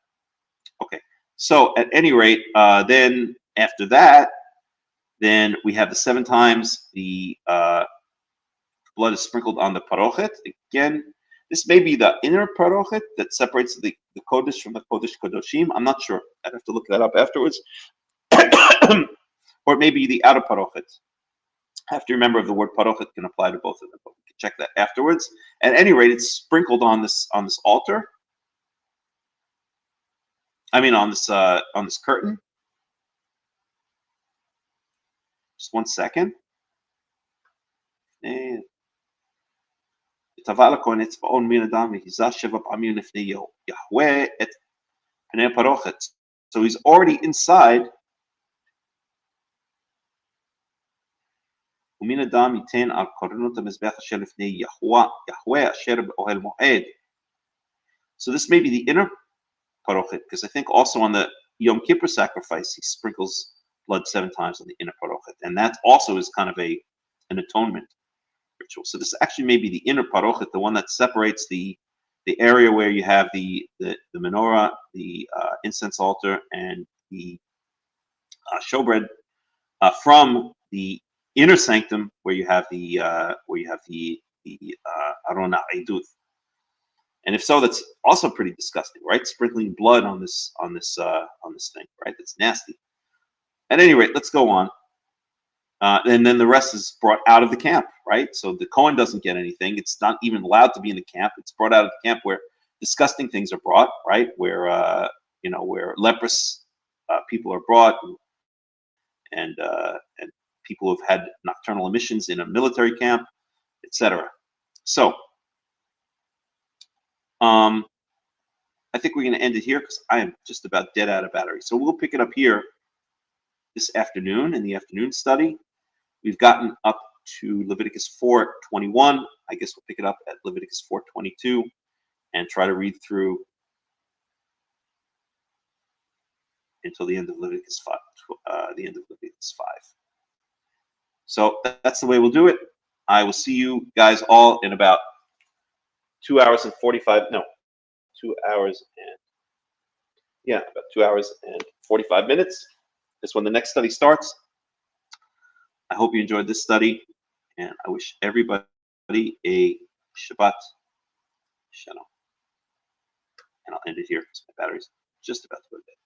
Okay, so at any rate, then after that, then we have the 7 times the blood is sprinkled on the parochet. Again, this may be the inner parochet that separates the kodesh from the kodesh kodoshim. I'm not sure. I'd have to look that up afterwards. Or it may be the outer parochet. I have to remember if the word parochet can apply to both of them, but we can check that afterwards. At any rate, it's sprinkled on this altar. I mean, on this curtain. Just 1 second. And טבע לכהן אצבעון מן הדם והיזה 7 פעמים לפני יהוה את פני הפרוכת. So he's already inside. ומן הדם ייתן על קורנות המזבח אשר לפני יהוה אשר באוהל מועד. So this may be the inner parochet, because I think also on the Yom Kippur sacrifice he sprinkles blood 7 times on the inner parochet, and that also is kind of an atonement ritual. So this actually may be the inner parochet, the one that separates the area where you have the menorah, the incense altar, and the showbread from the inner sanctum where you have the Aron HaEduth. And if so, that's also pretty disgusting, right? Sprinkling blood on this thing, right? That's nasty. At any rate, let's go on. And then the rest is brought out of the camp, right? So the Kohen doesn't get anything. It's not even allowed to be in the camp. It's brought out of the camp where disgusting things are brought, right? Where where leprous people are brought, and people who've had nocturnal emissions in a military camp, etc. So I think we're going to end it here because I am just about dead out of battery. So we'll pick it up here this afternoon in the afternoon study. We've gotten up to Leviticus 4:21. I guess we'll pick it up at Leviticus 4:22 and try to read through until the end of Leviticus 5. The end of Leviticus 5. So that's the way we'll do it. I will see you guys all in about 2 hours and 45. No, 2 hours and about 2 hours and 45 minutes. That's when the next study starts. I hope you enjoyed this study, and I wish everybody a Shabbat Shalom. And I'll end it here because my battery's just about to go to bed.